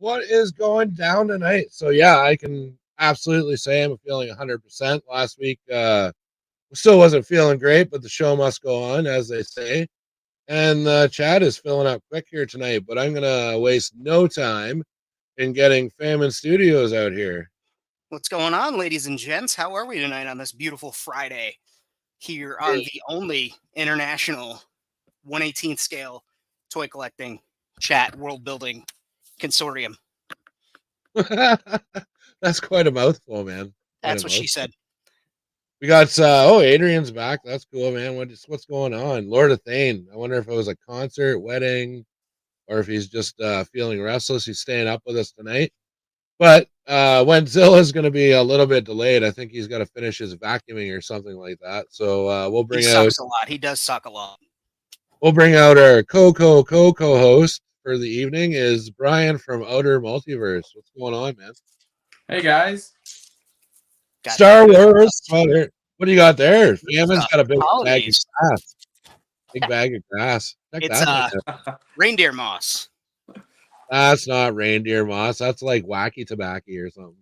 what is going down tonight? So yeah, I can absolutely say I'm feeling 100%. Last week, still wasn't feeling great, but the show must go on, as they say. And the chat is filling up quick here tonight, but I'm gonna waste no time in getting Famine Studios out here. What's going on, ladies and gents? How are we tonight on this beautiful Friday here on the only international 1/18th scale toy collecting chat world building consortium? That's quite a mouthful, man. That's what she said. We got Adrian's back. That's cool, man. What's going on? Lord of Thane. I wonder if it was a concert, wedding, or if he's just feeling restless. He's staying up with us tonight. But Wendzilla's going to be a little bit delayed. I think he's got to finish his vacuuming or something like that. So we'll bring he out. Sucks a lot. He does suck a lot. We'll bring out our co-host for the evening is Brian from Outer Multiverse. What's going on, man? Hey guys. Star Wars sweater. What do you got there? Famine's got a big bag of grass. Big bag of grass. It's reindeer moss. That's not reindeer moss. That's like wacky tobacco or something.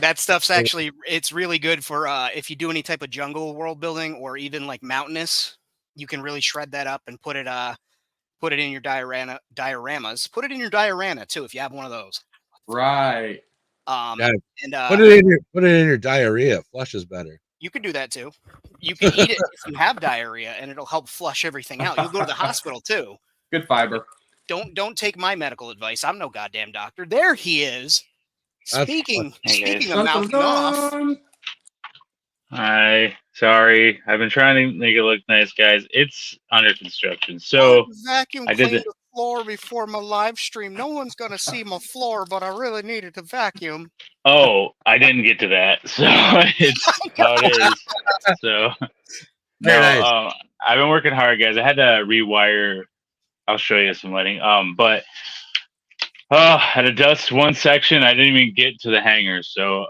That stuff's actually, it's really good for if you do any type of jungle world building or even like mountainous, you can really shred that up and put it in your dioramas. Put it in your diorama too if you have one of those. Right. And put it in your diarrhea. Flushes better. You can do that too. You can eat it if you have diarrhea, and it'll help flush everything out. You'll go to the hospital too. Good fiber. Don't take my medical advice. I'm no goddamn doctor. There he is. Speaking of mouthing off. Hi, sorry. I've been trying to make it look nice, guys. It's under construction, so I did the floor before my live stream. No one's gonna see my floor, but I really needed to vacuum. Oh, I didn't get to that, so it's how it is. So no, I've been working hard, guys. I had to rewire. I'll show you some lighting. But I had to dust one section. I didn't even get to the hangers. So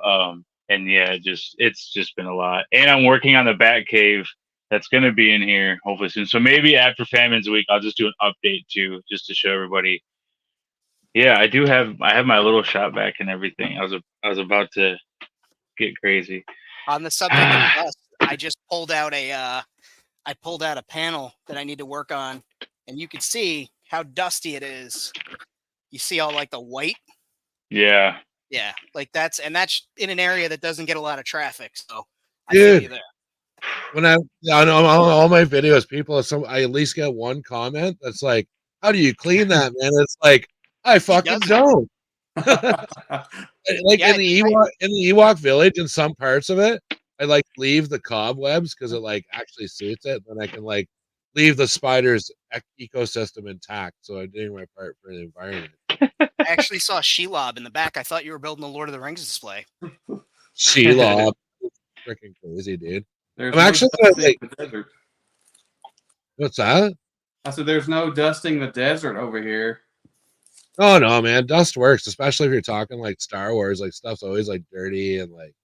and yeah, it's just been a lot. And I'm working on the Bat Cave that's going to be in here hopefully soon. So maybe after Famine's Week, I'll just do an update too, just to show everybody. Yeah, I have my little shop back and everything. I was about to get crazy. On the subject of dust, I just pulled out a panel that I need to work on, and you can see how dusty it is. You see all like the white? Yeah. Yeah, like that's in an area that doesn't get a lot of traffic. So I feel you there. When on all my videos, I at least get one comment that's like, "How do you clean that, man?" It's like, I fucking don't. Like in the Ewok village, in some parts of it, I like leave the cobwebs because it like actually suits it. Then I can like leave the spider's ecosystem intact. So I'm doing my part for the environment. I actually saw Shelob in the back. I thought you were building the Lord of the Rings display. Shelob, freaking crazy, dude. There's I'm actually the desert. What's that? I said, "There's no dusting the desert over here." Oh no, man, dust works, especially if you're talking like Star Wars. Like stuff's always like dirty and like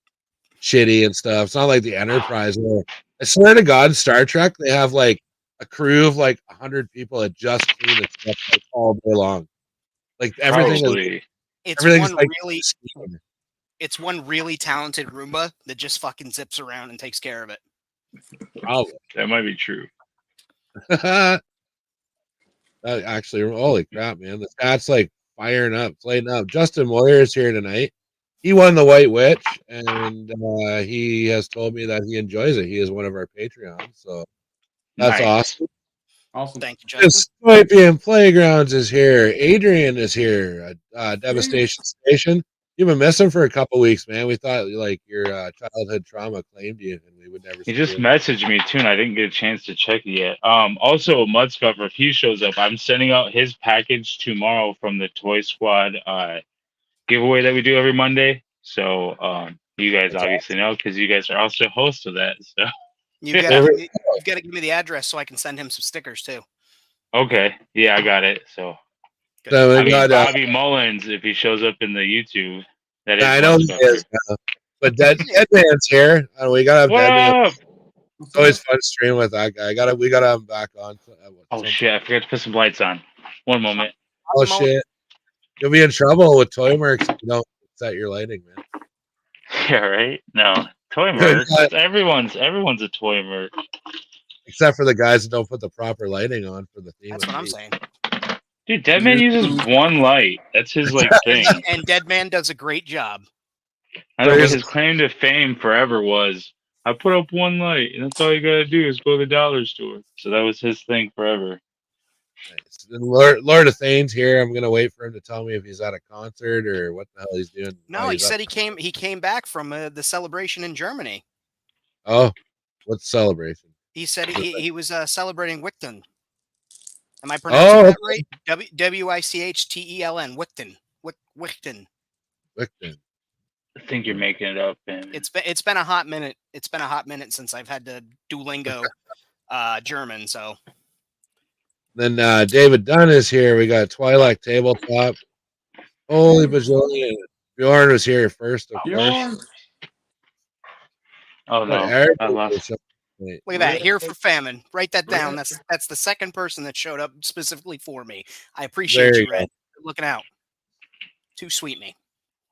shitty and stuff. It's not like the Enterprise. Where, I swear to God, Star Trek, they have like a crew of like 100 people that just clean the stuff like all day long. Like everything it's one really talented Roomba that just fucking zips around and takes care of it. Probably. That might be true. Actually, holy crap, man. The chat's like firing up, playing up. Justin Moyer is here tonight. He won the White Witch, and he has told me that he enjoys it. He is one of our Patreons, so that's awesome. Awesome. Thank you, Justin. Swipian Playgrounds is here. Adrian is here. Devastation Station. You've been missing for a couple weeks, man. We thought like your childhood trauma claimed you, and we would never. He just messaged me too, and I didn't get a chance to check it yet. Also, Mudscuffer, if he shows up, I'm sending out his package tomorrow from the Toy Squad giveaway that we do every Monday. So you guys obviously know because you guys are also hosts of that. So you've got to give me the address so I can send him some stickers too. Okay, yeah, I got it. So. Bobby Mullins, if he shows up in the YouTube, that is. I know he is, but Deadman's here. We gotta have Deadman. What's It's always up? fun streaming with that guy. We gotta have him back on. Oh shit! I forgot to put some lights on. One moment. Oh shit! You'll be in trouble with Toyworks if you don't set your lighting, man. Yeah, right. No toy merc. That's everyone's a toy merc. Except for the guys that don't put the proper lighting on for the theme. That's of what I'm the saying. Dude, Deadman uses one light. That's his like thing. And Deadman does a great job. I know, but his claim to fame forever was, I put up one light, and that's all you gotta do is go to the dollar store. So that was his thing forever. Nice. And Lord of Thane's here. I'm gonna wait for him to tell me if he's at a concert or what the hell he's doing. No, he said he came back from the celebration in Germany. Oh, what's celebration? He said he was celebrating Wichteln. Am I pronouncing that right? Wichteln. Wichteln. Wichteln. I think you're making it up, man. It's been a hot minute. It's been a hot minute since I've had to Duolingo German. So then David Dunn is here. We got Twilight Tabletop. Holy bajillion! Bjorn was here first, of course. Oh no, I lost. Look at that. Here for famine. Write that down. That's the second person that showed up specifically for me. I appreciate you, Red. Good looking out. Too sweet me.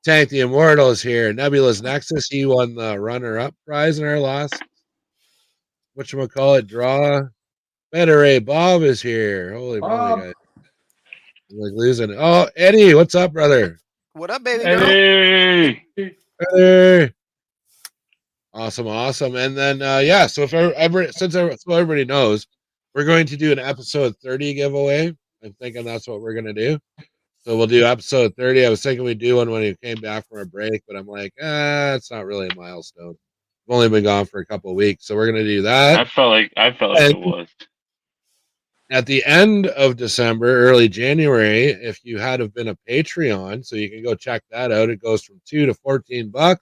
Tank the Immortal is here. Nebula's Nexus. He won the runner-up prize in our last whatchamacallit draw. Better Ray Bob is here. Holy moly, guys. I'm like losing it. Oh, Eddie, what's up, brother? What up, baby girl? Hey. Awesome. And then so since everybody knows, we're going to do an episode 30 giveaway. I'm thinking that's what we're gonna do. So we'll do episode 30. I was thinking we'd do one when he came back from a break, but I'm like, it's not really a milestone. We've only been gone for a couple of weeks, so we're gonna do that. I felt like it was. At the end of December, early January, if you had have been a Patreon, so you can go check that out. It goes from $2 to $14.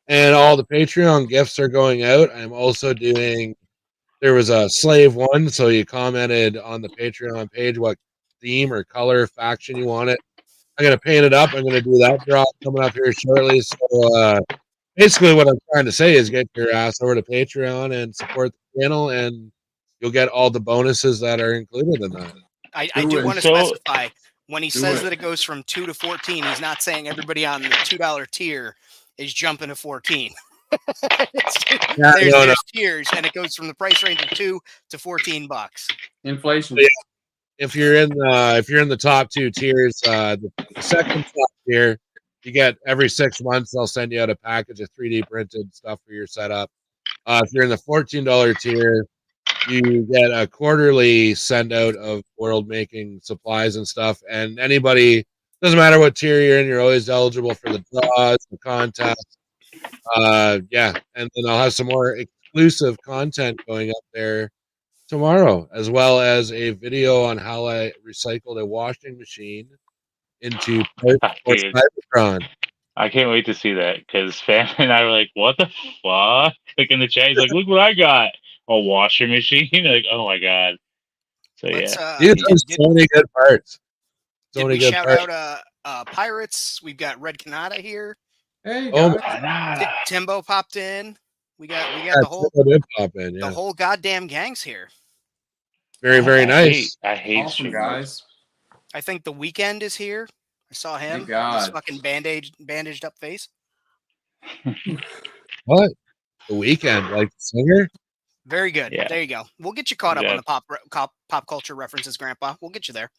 And all the Patreon gifts are going out. I'm also doing, there was a slave one, so you commented on the Patreon page what theme or color faction you wanted. I'm going to paint it up. I'm going to do that drop coming up here shortly. So basically what I'm trying to say is get your ass over to Patreon and support the channel, and you'll get all the bonuses that are included in that. I do want to specify, when he says that it goes from 2 to 14, he's not saying everybody on the $2 tier is jumping to 14. There's tiers, and it goes from the price range of $2 to $14. Inflation. So, if you're in the top two tiers, the second top tier, you get every 6 months they'll send you out a package of 3D printed stuff for your setup. If you're in the $14 tier, you get a quarterly send out of world making supplies and stuff. And anybody, doesn't matter what tier you're in, you're always eligible for the draws, the contest. And then I'll have some more exclusive content going up there tomorrow, as well as a video on how I recycled a washing machine into Cybertron. I can't wait to see that, because Fan and I were like, what the fuck? Like in the chat, he's like, look what I got. A washing machine. Like, oh my god. So there's so many good parts. So many good parts. Shout out Pirates. We've got Red Canada here. Hey, Timbo popped in. We got the whole the whole goddamn gang's here. Very, very nice. I hate awesome guys. I think The Weeknd is here. I saw him. His fucking bandaged up face. What? The Weeknd, like the singer? Very good. Yeah. There you go. We'll get you caught up on the pop culture references, Grandpa. We'll get you there.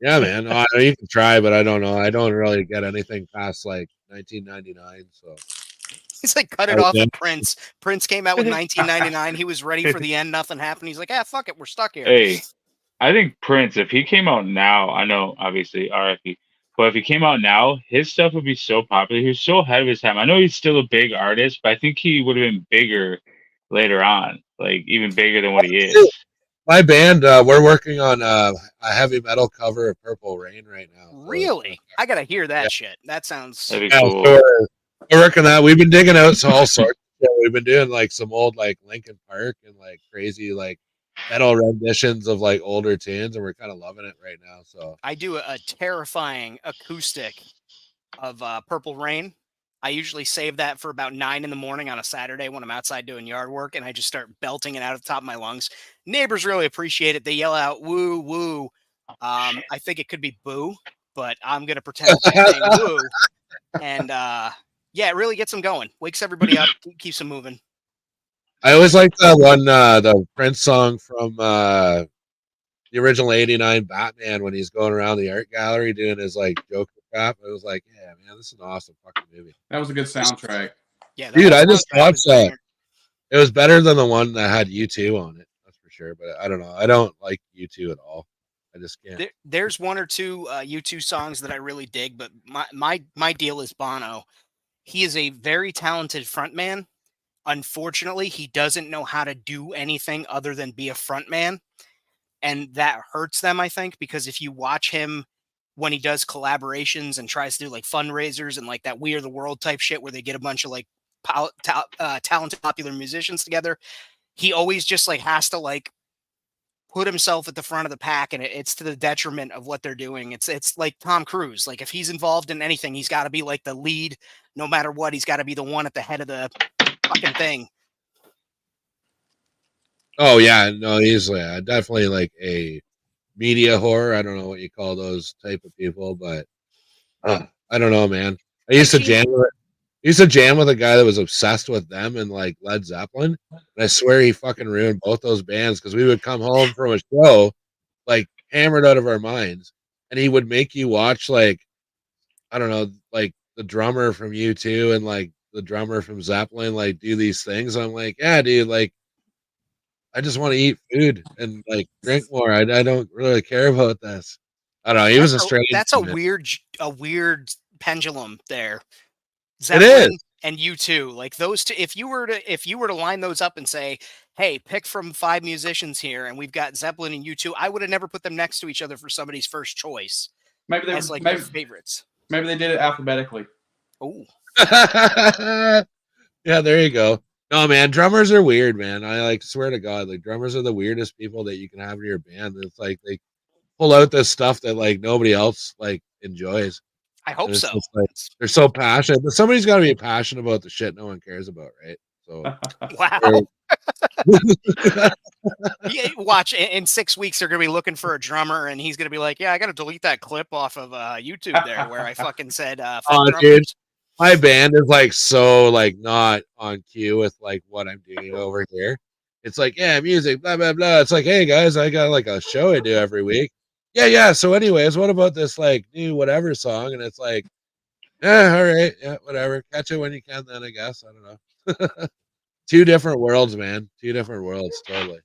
Yeah, man. You can try, but I don't know. I don't really get anything past like 1999. So he's like, cut it off at Prince. Prince came out with 1999. He was ready for the end. Nothing happened. He's like, fuck it. We're stuck here. Hey, I think Prince, if he came out now, I know obviously RFP, but if he came out now, his stuff would be so popular. He was so ahead of his time. I know he's still a big artist, but I think he would have been bigger later on, like even bigger than what he is. My band, we're working on a heavy metal cover of Purple Rain right now. So. Really? I gotta hear that shit. That sounds cool. So we're working on that. We've been digging out all sorts. We've been doing like some old like Linkin Park and like crazy like metal renditions of like older tunes, and we're kind of loving it right now. So I do a terrifying acoustic of Purple Rain. I usually save that for about 9 in the morning on a Saturday when I'm outside doing yard work, and I just start belting it out of the top of my lungs. Neighbors really appreciate it. They yell out "woo woo." I think it could be boo, but I'm gonna pretend they're saying woo. And yeah, it really gets them going. Wakes everybody up, keeps them moving. I always like that one, the Prince song from the original '89 Batman when he's going around the art gallery doing his like Joker crap. I was like, yeah, man, this is an awesome fucking movie. That was a good soundtrack. Yeah, Dude, whole I just soundtrack was watched that. banger. It was better than the one that had U2 on it. That's for sure. But I don't know. I don't like U2 at all. I just can't. There's one or two U2 songs that I really dig, but my deal is Bono. He is a very talented frontman. Unfortunately, he doesn't know how to do anything other than be a frontman, and that hurts them, I think, because if you watch him when he does collaborations and tries to do like fundraisers and like that We Are the World type shit where they get a bunch of like talented popular musicians together, he always just like has to like put himself at the front of the pack, and it's to the detriment of what they're doing. It's like Tom Cruise. Like if he's involved in anything, he's got to be like the lead, no matter what. He's got to be the one at the head of the fucking thing. Oh yeah, no, he's definitely like a media whore. I don't know what you call those type of people, but I don't know, man. I used to jam with a guy that was obsessed with them and like Led Zeppelin. And I swear he fucking ruined both those bands because we would come home from a show like hammered out of our minds, and he would make you watch like, I don't know, like the drummer from U2 and like the drummer from Zeppelin like do these things. I'm like, yeah, dude, like I just want to eat food and like drink more. I don't really care about this. I don't know. He was a strange. That's a weird pendulum there. It is. And U2, like those two. If you were to line those up and say, "Hey, pick from 5 musicians here," and we've got Zeppelin and U2, I would have never put them next to each other for somebody's first choice. Maybe they as like their favorites. Maybe they did it alphabetically. Oh. Yeah, there you go. No, man, drummers are weird, man. I like swear to God, like drummers are the weirdest people that you can have in your band. It's like they pull out this stuff that like nobody else like enjoys. I hope so. Like, they're so passionate, but somebody's got to be passionate about the shit no one cares about, right? So, wow. Yeah, watch in 6 weeks they're gonna be looking for a drummer, and he's gonna be like, "Yeah, I got to delete that clip off of YouTube there where I fucking said." Dude, my band is like so like not on cue with like what I'm doing over here. It's like, yeah, music, blah blah blah. It's like, hey guys, I got like a show I do every week. Yeah. So, anyways, what about this like new whatever song? And it's like, yeah, all right, yeah, whatever. Catch it when you can. Then I guess I don't know. Two different worlds, man. Two different worlds, totally.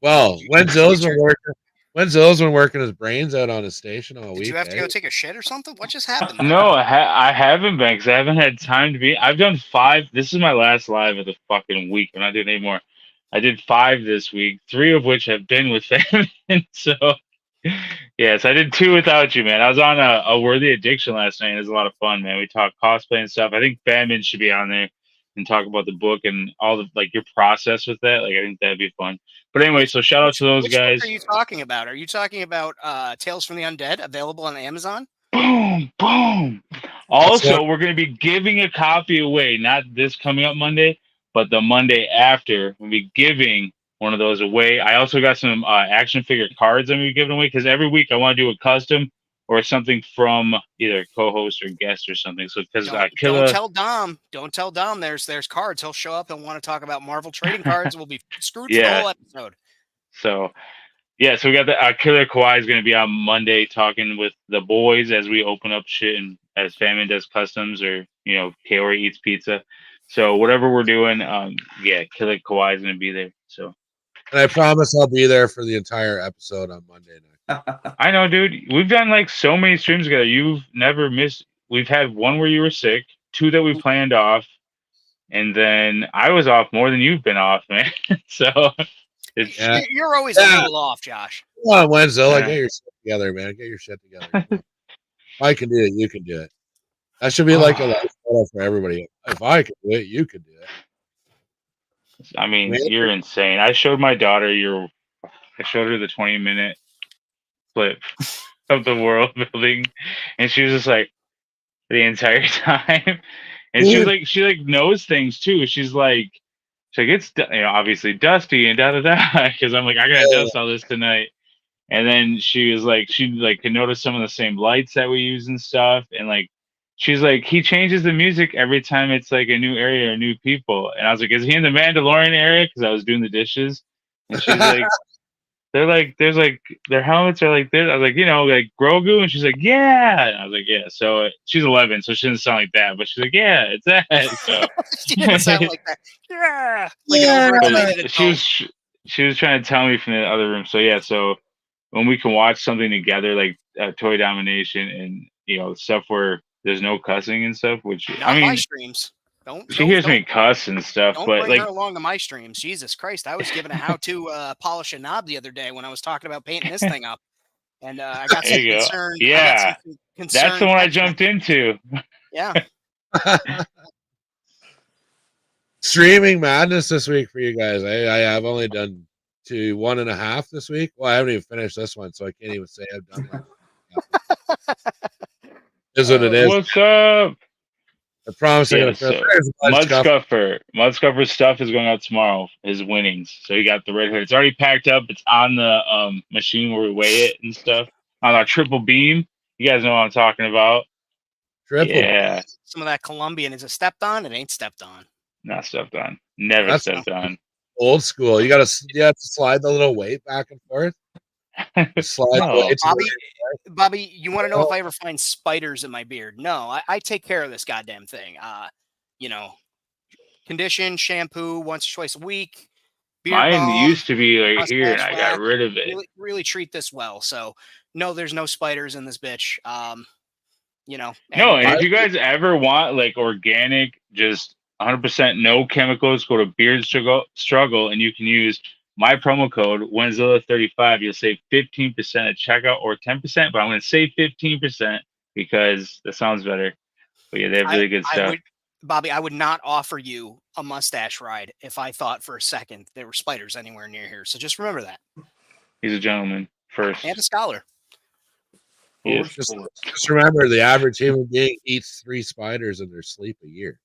Well, when Zill's been working his brains out on his station all week. Did you have to go take a shit or something? What just happened? No, I haven't been because I haven't had time to be. I've done 5. This is my last live of the fucking week. I'm not doing any more. I did 5 this week, 3 of which have been with Famine. So, yes, I did 2 without you, man. I was on a Worthy Addiction last night. It was a lot of fun, man. We talked cosplay and stuff. I think Famine should be on there and talk about the book and all the like your process with that. Like, I think that'd be fun. But anyway, so shout out to those guys. What are you talking about? Are you talking about Tales from the Undead, available on Amazon? Boom, boom. Also, we're going to be giving a copy away, not this coming up Monday, but the Monday after. We'll be giving one of those away. I also got some action figure cards I'm going to be giving away because every week I want to do a custom or something from either co-host or guest or something. So because don't tell Dom there's cards. He'll show up and want to talk about Marvel trading cards. We'll be screwed for the whole episode. So yeah, so we got the Killer Kawhi is going to be on Monday talking with the boys as we open up shit and as Famine does customs or Kaori eats pizza. So whatever we're doing, Killer Kawhi is going to be there. So. And I promise I'll be there for the entire episode on Monday night. I know, dude. We've done like so many streams together. You've never missed. We've had 1 where you were sick, 2 that we planned off, and then I was off more than you've been off, man. So you're always a little off, Josh. Come on, Wenzel, get your shit together, man. Get your shit together. If I can do it, you can do it. That should be like a life for everybody. If I can do it, you can do it. I mean, you're insane. I showed my daughter I showed her the 20-minute clip of the world building, and she was just like the entire time, and she like knows things too. She's like it's obviously dusty and da da da because I'm like I gotta dust all this tonight. And then she was like, she like could notice some of the same lights that we use and stuff. And like, she's like, he changes the music every time it's like a new area or new people. And I was like, is he in the Mandalorian area? Because I was doing the dishes. And she's like, they're like, there's like their helmets are like this. I was like, like Grogu. And she's like, yeah. And I was like, yeah. So she's 11, so she doesn't sound like that. But she's like, yeah, it's that. So She didn't sound like that. Yeah. Like an overrated she was trying to tell me from the other room. So yeah, so when we can watch something together like Toy Domination and stuff where there's no cussing and stuff, which Not I mean, my streams. She hears me cuss and stuff, don't but bring like her along to my streams. Jesus Christ, I was given a how to polish a knob the other day when I was talking about painting this thing up, and I got some concern. Yeah, that's the one I jumped into. Yeah. Streaming madness this week for you guys. I have only done 1.5 this week. Well, I haven't even finished this one, so I can't even say I've done one. Is what it is. What's up? I promise I'm gonna Mudscuffer's stuff is going out tomorrow. His winnings. So he got the red hood. It's already packed up. It's on the machine where we weigh it and stuff. On our triple beam. You guys know what I'm talking about. Triple. Yeah. Some of that Colombian. Is it stepped on? It ain't stepped on. Not stepped on. Never stepped on. Old school. You have to slide the little weight back and forth. Slide Bobby, you want to know if I ever find spiders in my beard? No, I take care of this goddamn thing. Condition, shampoo once or twice a week. Mine used to be right here, and I got rid of it. Really treat this well. So, no, there's no spiders in this bitch. And if you guys ever want like organic, just 100% no chemicals, go to Beard Struggle, and you can use my promo code Wenzilla35. You'll save 15% at checkout or 10%, but I'm going to say 15% because that sounds better. But yeah, they have really good stuff. Bobby, I would not offer you a mustache ride if I thought for a second there were spiders anywhere near here. So just remember that. He's a gentleman first. And a scholar. Yes. Just remember, the average human being eats 3 spiders in their sleep a year.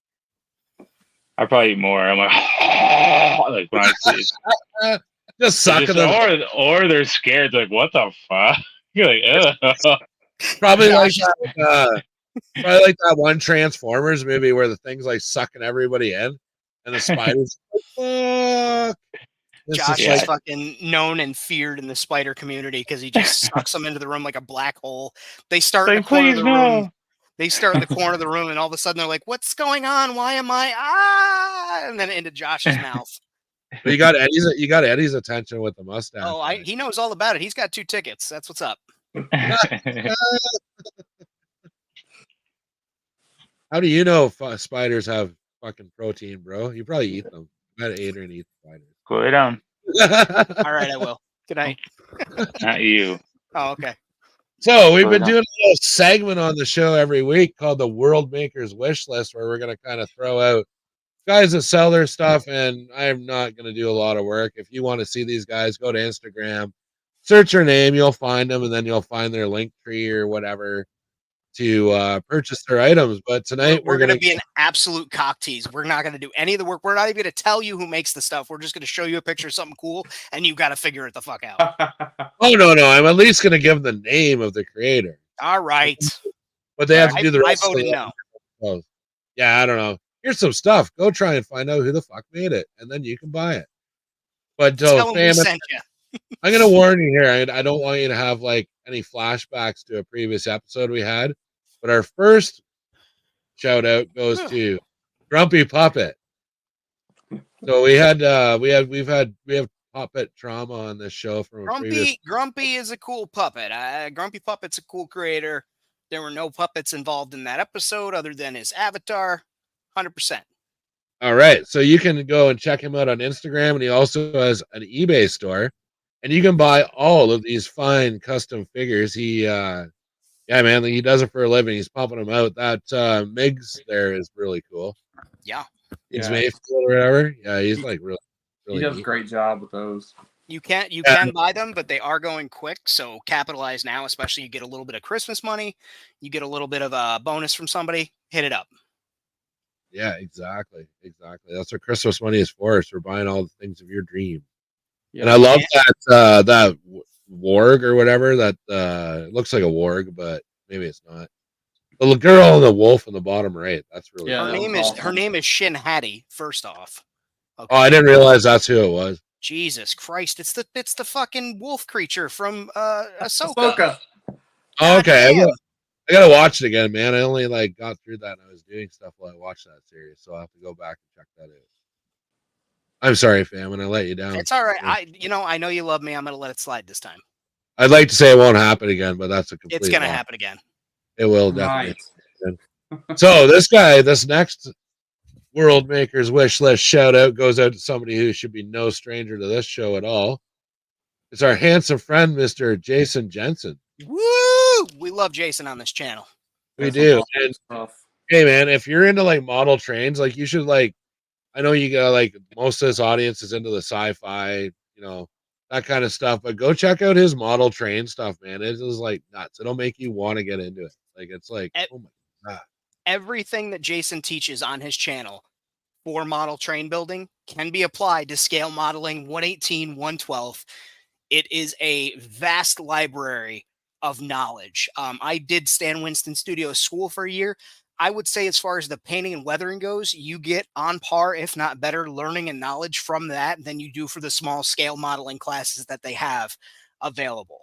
I probably eat more. I'm like when I see it. Just sucking them. Or they're scared. They're like, what the fuck? You're like, ugh. Probably like that one Transformers movie where the thing's like sucking everybody in, and the spiders like, fuck. Josh is fucking known and feared in the spider community because he just sucks them into the room like a black hole. They start in the corner of the room. They start in the corner of the room, and all of a sudden they're like, "What's going on? Why am I?" And then into Josh's mouth. But you got Eddie's attention with the mustache. Oh, he knows all about it. He's got 2 tickets. That's what's up. How do you know if spiders have fucking protein, bro? You probably eat them. I bet Adrian eats spiders. Go lay down. All right, I will. Good night. Not you. Oh, okay. So we've been doing a little segment on the show every week called the World Maker's Wish List, where we're going to kind of throw out guys that sell their stuff, and I'm not going to do a lot of work. If you want to see these guys, go to Instagram, search their name, you'll find them, and then you'll find their link tree or whatever to purchase their items. But tonight we're going to be an absolute cock tease. We're not going to do any of the work. We're not even going to tell you who makes the stuff. We're just going to show you a picture of something cool, and you got to figure it the fuck out. Oh, no. I'm at least going to give them the name of the creator. All right. But they have to do the rest. I voted no. Yeah, I don't know. Here's some stuff. Go try and find out who the fuck made it, and then you can buy it. But tell them we sent you. I'm going to warn you here. I don't want you to have like any flashbacks to a previous episode we had. But our first shout out goes to Grumpy Puppet. So we have puppet trauma on this show from Grumpy is a cool puppet. Grumpy Puppet's a cool creator. There were no puppets involved in that episode other than his avatar. 100%. All right. So you can go and check him out on Instagram, and he also has an eBay store, and you can buy all of these fine custom figures. Yeah, man, he does it for a living. He's pumping them out. That Migs there is really cool. Yeah. It's Mayfield or whatever. Yeah, he's like really he does a great job with those. You can buy them, but they are going quick. So capitalize now, especially you get a little bit of Christmas money, you get a little bit of a bonus from somebody. Hit it up. Yeah, exactly. That's what Christmas money is for. It's for buying all the things of your dream. Yeah. And I love that warg or whatever that it looks like a warg, but maybe it's not. The little girl and the wolf in the bottom right. That's really Yeah, cool. that was awesome. Her name is Shin Hattie. First off, okay. Oh, I didn't realize that's who it was. Jesus Christ! It's the fucking wolf creature from Ahsoka. Ahsoka. Oh, okay, damn. I gotta watch it again, man. I only like got through that and I was doing stuff while I watched that series, so I'll have to go back and check that out. I'm sorry, fam, and I let you down. It's all right. I know you love me. I'm gonna let it slide this time. I'd like to say it won't happen again, but that's a complete It's gonna lie. happen again. It will definitely. Right. So this next World Maker's wish list shout out goes out to somebody who should be no stranger to this show at all. It's our handsome friend, Mr. Jason Jensen. Woo! We love Jason on this channel. We That's do. awesome And stuff. hey, man, if you're into like model trains, like you should like. I know you got like most of this audience is into the sci-fi, that kind of stuff. But go check out his model train stuff, man. It is like nuts. It'll make you want to get into it. Like it's like, oh my god. Everything that Jason teaches on his channel for model train building can be applied to scale modeling 118, 112. It is a vast library of knowledge. I did Stan Winston Studio School for a year. I would say as far as the painting and weathering goes, you get on par, if not better, learning and knowledge from that than you do for the small scale modeling classes that they have available.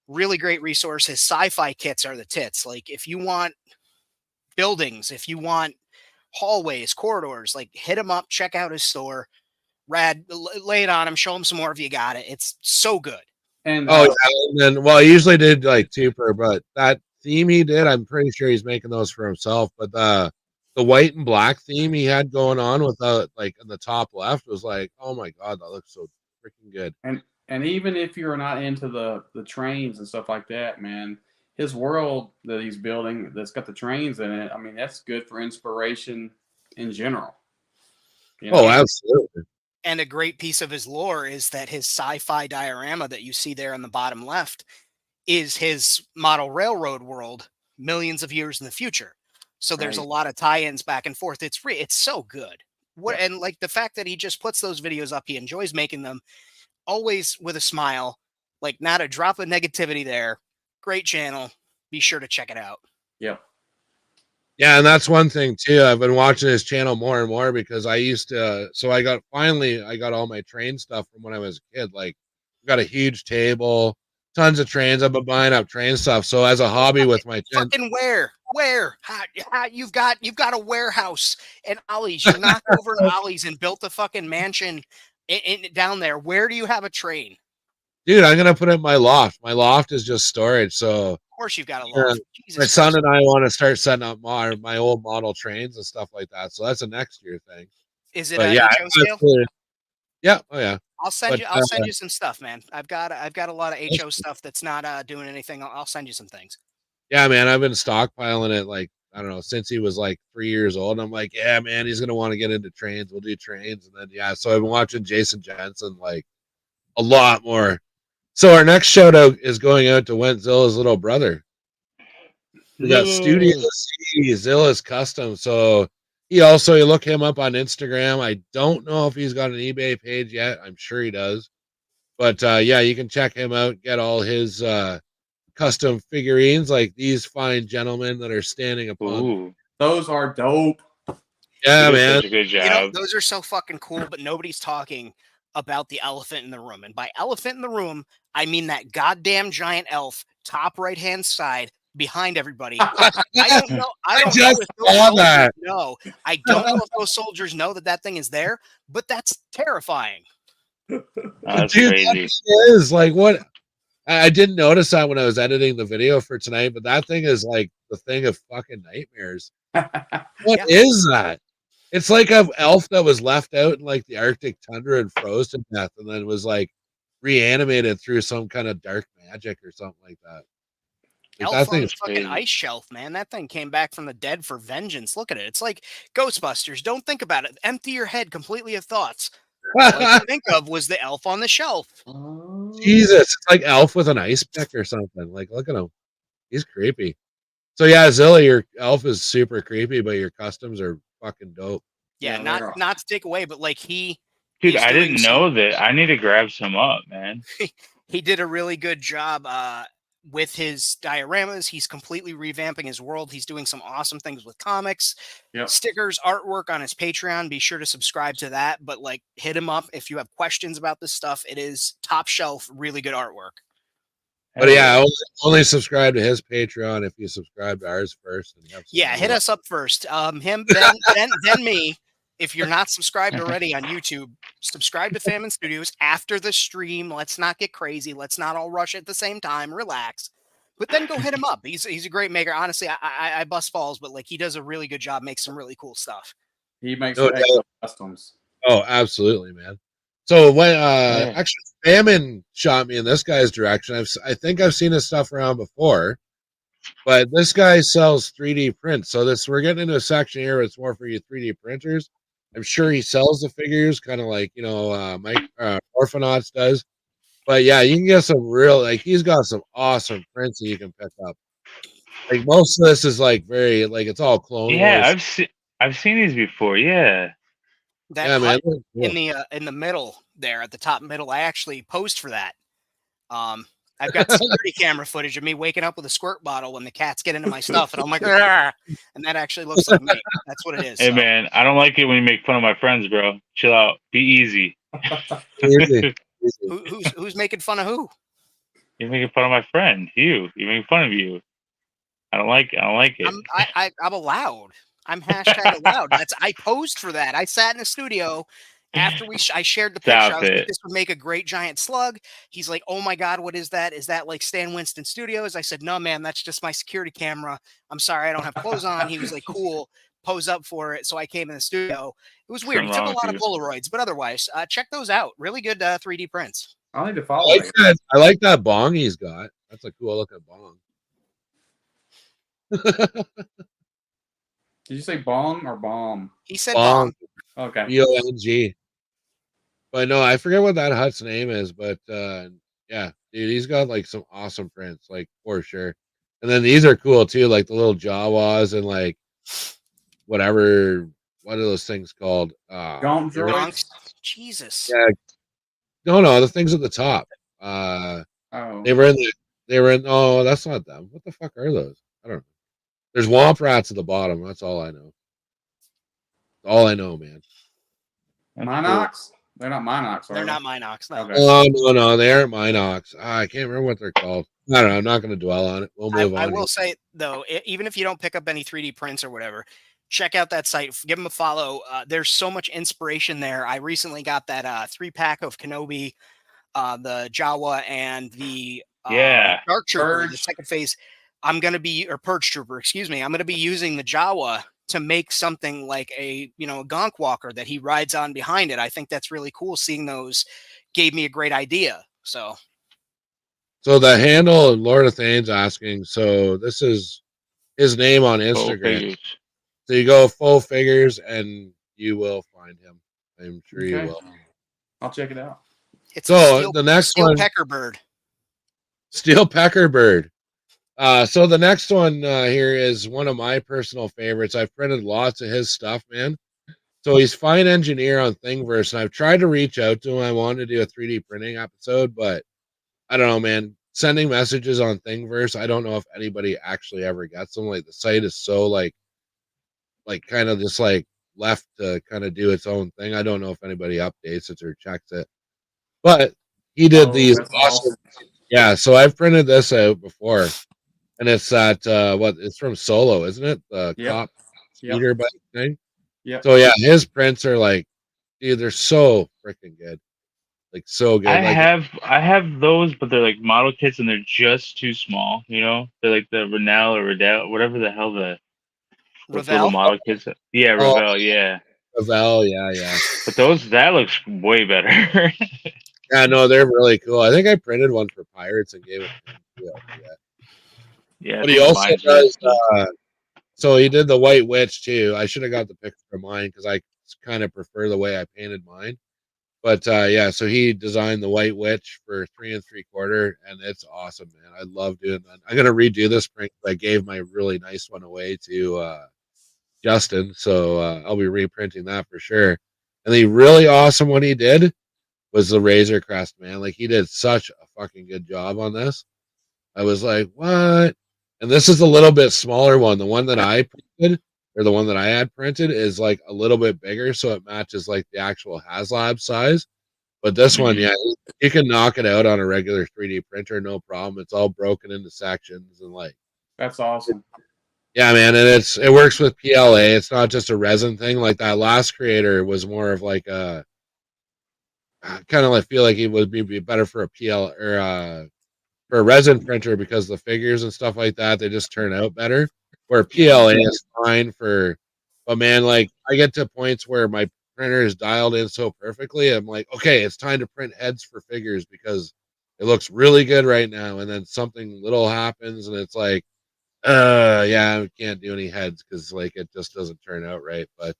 Really great resource. His sci-fi kits are the tits. Like if you want buildings, if you want hallways, corridors, like hit him up, check out his store. Rad, lay it on him, show him some more if you got it. It's so good. And Oh, yeah. And then, I usually did like Tupper, but that theme he did, I'm pretty sure he's making those for himself. But the white and black theme he had going on with like in the top left was like, oh my god, that looks so freaking good. and even if you're not into the trains and stuff like that, man, his world that he's building that's got the trains in it, I mean, that's good for inspiration in general. Oh, absolutely. And a great piece of his lore is that his sci-fi diorama that you see there on the bottom left is his model railroad world millions of years in the future. So there's a lot of tie-ins back and forth. It's so good. And like the fact that he just puts those videos up, he enjoys making them, always with a smile, like not a drop of negativity there. Great channel. Be sure to check it out. Yep. Yeah, and that's one thing too. I've been watching his channel more and more because I used to. So I got all my train stuff from when I was a kid. Like, got a huge table, tons of trains. I've been buying up train stuff. So as a hobby with my fucking where you've got a warehouse and Ollie's. You knocked over an Ollie's and built a fucking mansion in down there. Where do you have a train? Dude, I'm gonna put it in my loft. My loft is just storage. So of course you've got a loft. My son and I want to start setting up my old model trains and stuff like that. So that's a next year thing. Is it a HO scale? Yeah. Oh yeah. I'll send you some stuff, man. I've got a lot of HO stuff that's not doing anything. I'll send you some things. Yeah, man. I've been stockpiling it like, I don't know, since he was like 3 years old. And I'm like, yeah, man, he's gonna want to get into trains. We'll do trains. And then so I've been watching Jason Jensen like a lot more. So our next shout out is going out to Wentzilla's little brother. We got Studio C, Zilla's Custom. So you look him up on Instagram. I don't know if he's got an eBay page yet. I'm sure he does. But yeah, you can check him out, get all his custom figurines like these fine gentlemen that are standing upon. Ooh, those are dope. Yeah, man. Such a good job. Those are so fucking cool, but nobody's talking about the elephant in the room. And by elephant in the room, I mean that goddamn giant elf, top right-hand side, behind everybody. I don't know. I don't know if those soldiers know that thing is there, but that's terrifying. That's Dude, crazy. That is like what I didn't notice that when I was editing the video for tonight, but that thing is like the thing of fucking nightmares. What is that? It's like an elf that was left out in like the Arctic tundra and froze to death, and then was like reanimated through some kind of dark magic or something like that. Like, Elf on the fucking ice shelf, man. That thing came back from the dead for vengeance. Look at it. It's like Ghostbusters. Don't think about it. Empty your head completely of thoughts. all I could think of was the Elf on the Shelf. Oh. Jesus, it's like Elf with an ice pick or something. Like, look at him. He's creepy. So yeah, Zilla, your elf is super creepy, but your customs are fucking dope. Yeah, Yeah, not to take away, but like Dude, he's I doing didn't know that. I need to grab some up, man. he did a really good job with his dioramas. He's completely revamping his world. He's doing some awesome things with comics, Yep. stickers, artwork on his Patreon. Be sure to subscribe to that. But like, hit him up if you have questions about this stuff. It is top shelf, really good artwork. But yeah, only subscribe to his Patreon if you subscribe to ours first. And have some Yeah, hit more. us up first. Him, then me. If you're not subscribed already on YouTube, subscribe to Famine Studios after the stream. Let's not get crazy. Let's not all rush at the same time. Relax. But then go hit him up. He's a great maker. Honestly, I bust balls, but like he does a really good job, makes some really cool stuff. He makes No some excellent doubt. customs. Oh, absolutely, man. So when Yeah. actually Famine shot me in this guy's direction. I think I've seen his stuff around before, but this guy sells 3D prints. So we're getting into a section here. It's more for you 3D printers. I'm sure he sells the figures, kind of like Mike Orphanauts does. But yeah, you can get some real he's got some awesome prints that you can pick up. Like most of this is like very it's all Clone Yeah, Wars. I've seen these before. Yeah. That Yeah, man. hut Cool. in the middle there at the top middle, I actually posed for that. I've got security camera footage of me waking up with a squirt bottle when the cats get into my stuff, and I'm like, "Argh!" And that actually looks like me. That's what it is. Hey so. man, I don't like it when you make fun of my friends, bro. Chill out. Be easy. Easy. Who's making fun of who? You're making fun of my friend. You. You're making fun of you. I don't like it. I'm allowed. I'm hashtag allowed. I posed for that. I sat in the studio after I shared the picture. I was like, this would make a great giant slug. He's like, oh my God, what is that? Is that like Stan Winston Studios? I said, no, man, that's just my security camera. I'm sorry, I don't have clothes on. He was like, cool, pose up for it. So I came in the studio. It was weird. He took a lot of Polaroids, but otherwise, check those out. Really good 3D prints. I need to follow I like that bong he's got. That's a cool looking bong. Did you say bong or bomb? He said bong. Okay. B-O-N-G. But no, I forget what that hut's name is, but yeah, dude, he's got like some awesome prints, like for sure. And then these are cool too, like the little Jawas and like whatever. What are those things called? Gaunt droids? Jesus. Yeah. No, the things at the top. Oh. They were in. Oh, that's not them. What the fuck are those? I don't know. There's womp rats at the bottom. That's all I know. All I know, man. Minox? They're not Minox, They're not Minox. No. Okay. Oh, no, they aren't Minox. I can't remember what they're called. I don't know. I'm not going to dwell on it. We'll move on. I will say, though, even if you don't pick up any 3D prints or whatever, check out that site. Give them a follow. There's so much inspiration there. I recently got that 3-pack of Kenobi, the Jawa, and the Dark Trooper, the second phase. Or Purge Trooper, excuse me. I'm going to be using the Jawa to make something like a Gonk Walker that he rides on behind it. I think that's really cool. Seeing those gave me a great idea. So the handle, Lord of Thane's asking, so this is his name on Instagram. So you go full figures and you will find him. I'm sure you will. I'll check it out. It's the next Steel one, Pecker Bird. Steel Pecker Bird. So the next one here is one of my personal favorites. I've printed lots of his stuff, man. So he's Fine Engineer on Thingiverse, and I've tried to reach out to him. I wanted to do a 3D printing episode, but I don't know, man. Sending messages on Thingiverse, I don't know if anybody actually ever gets them. Like the site is so like kind of just like left to kind of do its own thing. I don't know if anybody updates it or checks it. But he did these awesome. Yeah, so I've printed this out before. And it's that it's from Solo, isn't it? The cop speeder bike thing. Yeah. So yeah, his prints are like, dude, they're so freaking good. Like so good. I have those, but they're like model kits and they're just too small, They're like the Renell or Riddell, whatever the hell the little model kits. Yeah, Revell, yeah. Revell, yeah. But that looks way better. Yeah, no, they're really cool. I think I printed one for Pirates and gave it to him. Yeah, but he also does. So he did the White Witch too. I should have got the picture of mine because I kind of prefer the way I painted mine. But yeah, so he designed the White Witch for 3 3/4, and it's awesome, man. I love doing that. I'm gonna redo this print. I gave my really nice one away to Justin, so I'll be reprinting that for sure. And the really awesome one he did was the Razor Crest, man. Like he did such a fucking good job on this. I was like, what? And this is a little bit smaller one. The one that I printed, or the one that I had printed, is like a little bit bigger, so it matches like the actual HasLab size. But this one, yeah, you can knock it out on a regular 3D printer, no problem. It's all broken into sections and like. That's awesome. Yeah, man, and it works with PLA. It's not just a resin thing. Like that last creator was more of like a kind of like feel like it would be better for a PL or for a resin printer because the figures and stuff like that they just turn out better. Where PLA is fine for, but man, like I get to points where my printer is dialed in so perfectly. I'm like, okay, it's time to print heads for figures because it looks really good right now, and then something little happens and it's like. Yeah, we can't do any heads because like it just doesn't turn out right. But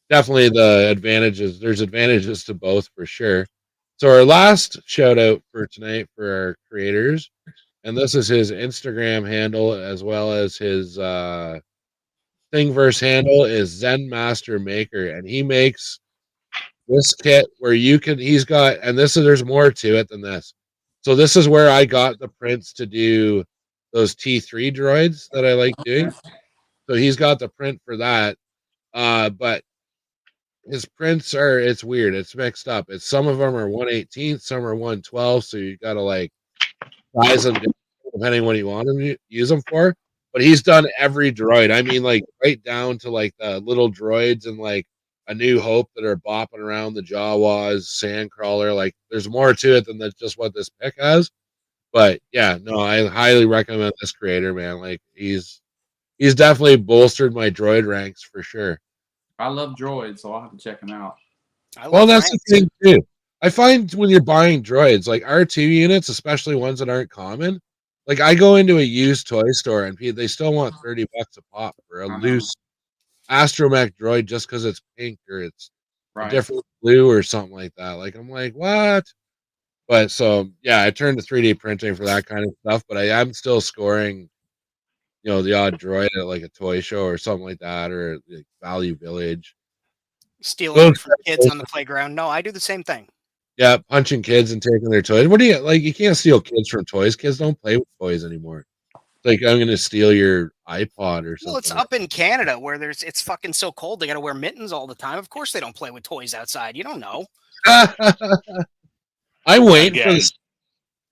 definitely the advantages. There's advantages to both for sure. So our last shout out for tonight for our creators, and this is his Instagram handle as well as his Thingiverse handle is Zen Master Maker, and he makes this kit where you can. He's got, and this is there's more to it than this. So this is where I got the prints to do those T3 droids that I like doing. So he's got the print for that. But his prints it's weird. It's mixed up. It's some of them are 1/18, some are 1/12. So you got to like size them depending what you want them to use them for. But he's done every droid. I mean, like right down to like the little droids and like A New Hope that are bopping around the Jawas, Sandcrawler. Like there's more to it than that's just what this pick has. But yeah, no, I highly recommend this creator, man. Like he's definitely bolstered my droid ranks for sure. I love droids, so I'll have to check them out. Well, that's the thing too. I find when you're buying droids, like R2 units, especially ones that aren't common, like I go into a used toy store and they still want $30 a pop for a loose astromech droid just because it's pink or it's a different blue or something like that. Like I'm like, what? But so yeah, I turned to 3D printing for that kind of stuff. But I am still scoring, the odd droid at like a toy show or something like that, or like Value Village. Stealing from kids on the playground. No, I do the same thing. Yeah, punching kids and taking their toys. What do you like? You can't steal kids from toys. Kids don't play with toys anymore. Like I'm gonna steal your iPod or something. Well, it's up in Canada where it's fucking so cold they got to wear mittens all the time. Of course they don't play with toys outside. You don't know. I'm waiting for this.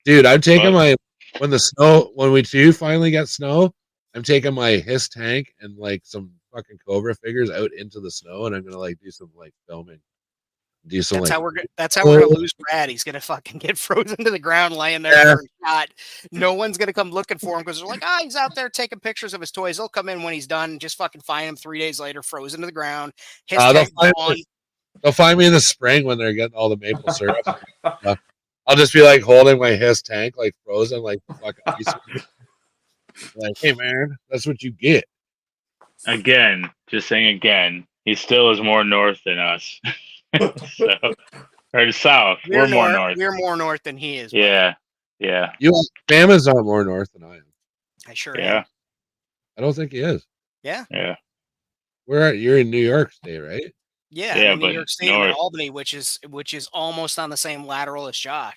Dude, I'm taking when we do finally get snow, I'm taking my Hiss tank and like some fucking Cobra figures out into the snow, and I'm gonna like do some like filming. That's how we're gonna lose Brad. He's gonna fucking get frozen to the ground, laying there for a shot. No one's gonna come looking for him because they're like, he's out there taking pictures of his toys. They'll come in when he's done and just fucking find him 3 days later, frozen to the ground. His they'll find me in the spring when they're getting all the maple syrup. I'll just be like holding my Hiss tank, like frozen, like fucking like, hey man, that's what you get. Again, just saying again, he still is more north than us. So, or south. We're more north. We're more north than he is. Yeah. Bama's not more north than I am. I sure am. I don't think he is. Yeah. You're in New York State, right? Yeah, New York State and Albany, which is almost on the same lateral as Josh.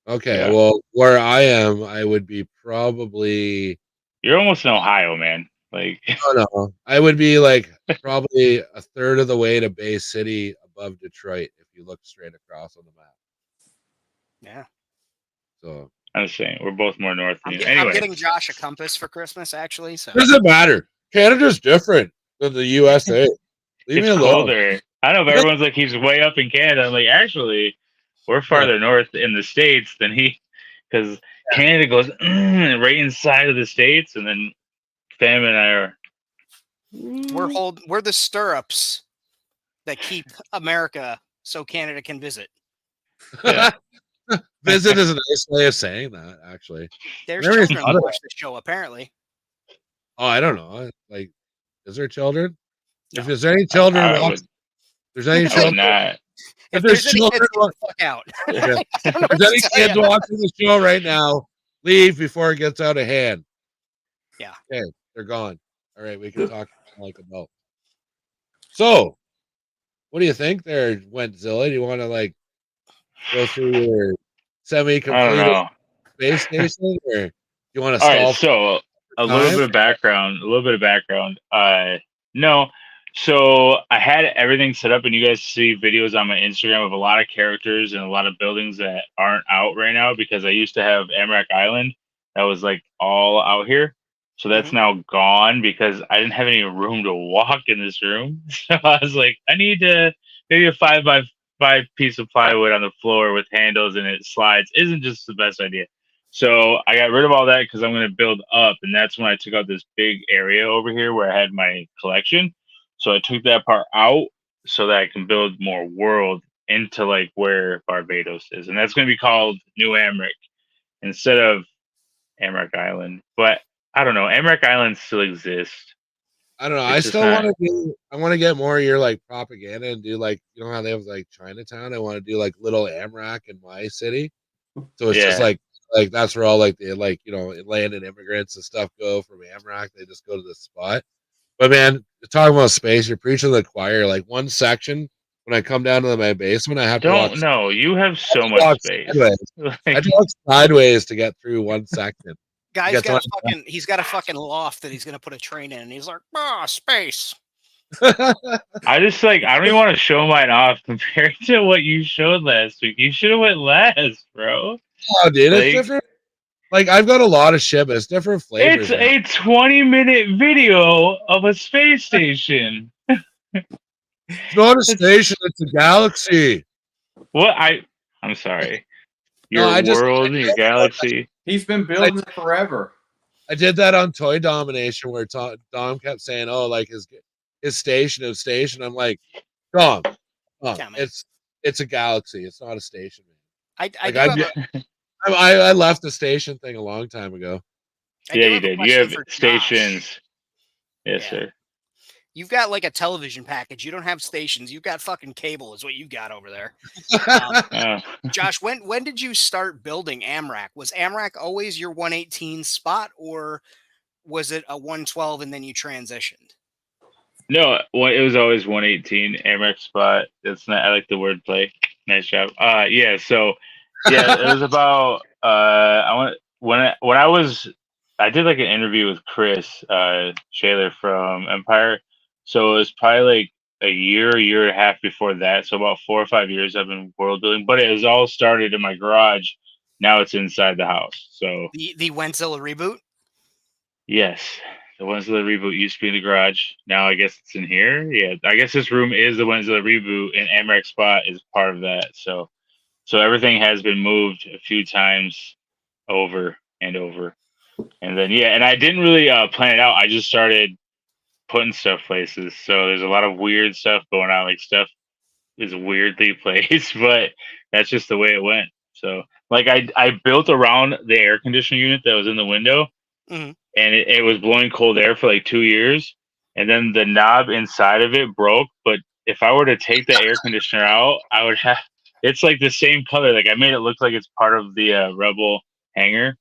Okay, well, where I am, I would be probably. You're almost in Ohio, man. Like, no, I would be like probably a third of the way to Bay City above Detroit if you look straight across on the map. Yeah. So I'm saying we're both more north than you. I'm getting Josh a compass for Christmas, actually. So doesn't matter. Canada's different than the USA. Leave me alone. Colder. I know, but everyone's like he's way up in Canada. I'm like, actually, we're farther north in the States than because Canada goes right inside of the States, and then Fam and I are. We're the stirrups that keep America so Canada can visit. Yeah. Visit is a nice way of saying that, actually. There's children who watch the show, apparently. Oh, I don't know. Like, is there children? No. If there's any children, If there's there's any kids, children, get the fuck out. yeah. I don't know If what there's to any tell kids ya. watching the show right now, leave before it gets out of hand. Yeah. Okay, they're gone. All right, we can talk like adults. So, what do you think there, Wentzilla? Do you want to like go through your I don't semi-completed know. space station, or do you want to All right, stall so a little time? bit of background. A little bit of background. No. So I had everything set up, and you guys see videos on my Instagram of a lot of characters and a lot of buildings that aren't out right now because I used to have Amrak Island that was like all out here. So that's now gone because I didn't have any room to walk in this room. So I was like, I need to maybe a 5x5 piece of plywood on the floor with handles and it slides isn't just the best idea. So I got rid of all that because I'm going to build up, and that's when I took out this big area over here where I had my collection. So I took that part out so that I can build more world into like where Barbados is, and that's going to be called New Amrik instead of Amrak Island. But I don't know, Amrak Island still exists. I don't know. It's I just still not- want to do. I want to get more of your like propaganda and do like how they have like Chinatown. I want to do like little Amrak in my city. So it's just Yeah. like that's where all like the landed immigrants and stuff go from Amrak. They just go to the spot. But man, talking about space, you're preaching to the choir. Like one section, when I come down to my basement, I have to walk. Don't know. You have so walk much space. sideways. I Like, have to walk sideways to get through one section. Guy's Gets got he's got a fucking loft that he's gonna put a train in, and he's like, space. I just like I don't even want to show mine off compared to what you showed last week. You should have went last, bro. Oh, dude, Like- it's different. Like I've got a lot of shit, but it's different flavors. It's a 20-minute video of a space station. It's not a station; it's a galaxy. What I'm sorry. No, Your I just- world, your galaxy. He's been building it forever. I did that on Toy Domination where Dom kept saying, "Oh, like his station." I'm like, Dom, Damn it. it's a galaxy. It's not a station. Man. I Like, do have I left the station thing a long time ago. I do Yeah, you have a did. You question have for Josh. stations. Yes, Yeah. sir. You've got like a television package. You don't have stations. You've got fucking cable, is what you got over there. Oh. Josh, when did you start building Amrak? Was Amrak always your 118 spot, or was it a 112 and then you transitioned? No, it was always 118 Amrex spot. That's not. I like the wordplay. Nice job. Yeah. So, yeah, it was about. I did like an interview with Chris Shaler from Empire. So it was probably like a year and a half before that. So about 4 or 5 years I've been world building, but it was all started in my garage. Now it's inside the house. So The Wentzilla reboot? yes, the Wednesday reboot used to be in the garage. Now I guess it's in here. Yeah, I guess this room is the Wednesday reboot, and Amrex spot is part of that. So everything has been moved a few times over and over, and then and I didn't really plan it out. I just started putting stuff places. So there's a lot of weird stuff going on. Like stuff is weirdly placed, but that's just the way it went. So like I built around the air conditioning unit that was in the window. Mhm. And it was blowing cold air for like 2 years, and then the knob inside of it broke. But if I were to take the air conditioner out, I would have it's like the same color. Like I made it look like it's part of the Rebel hanger,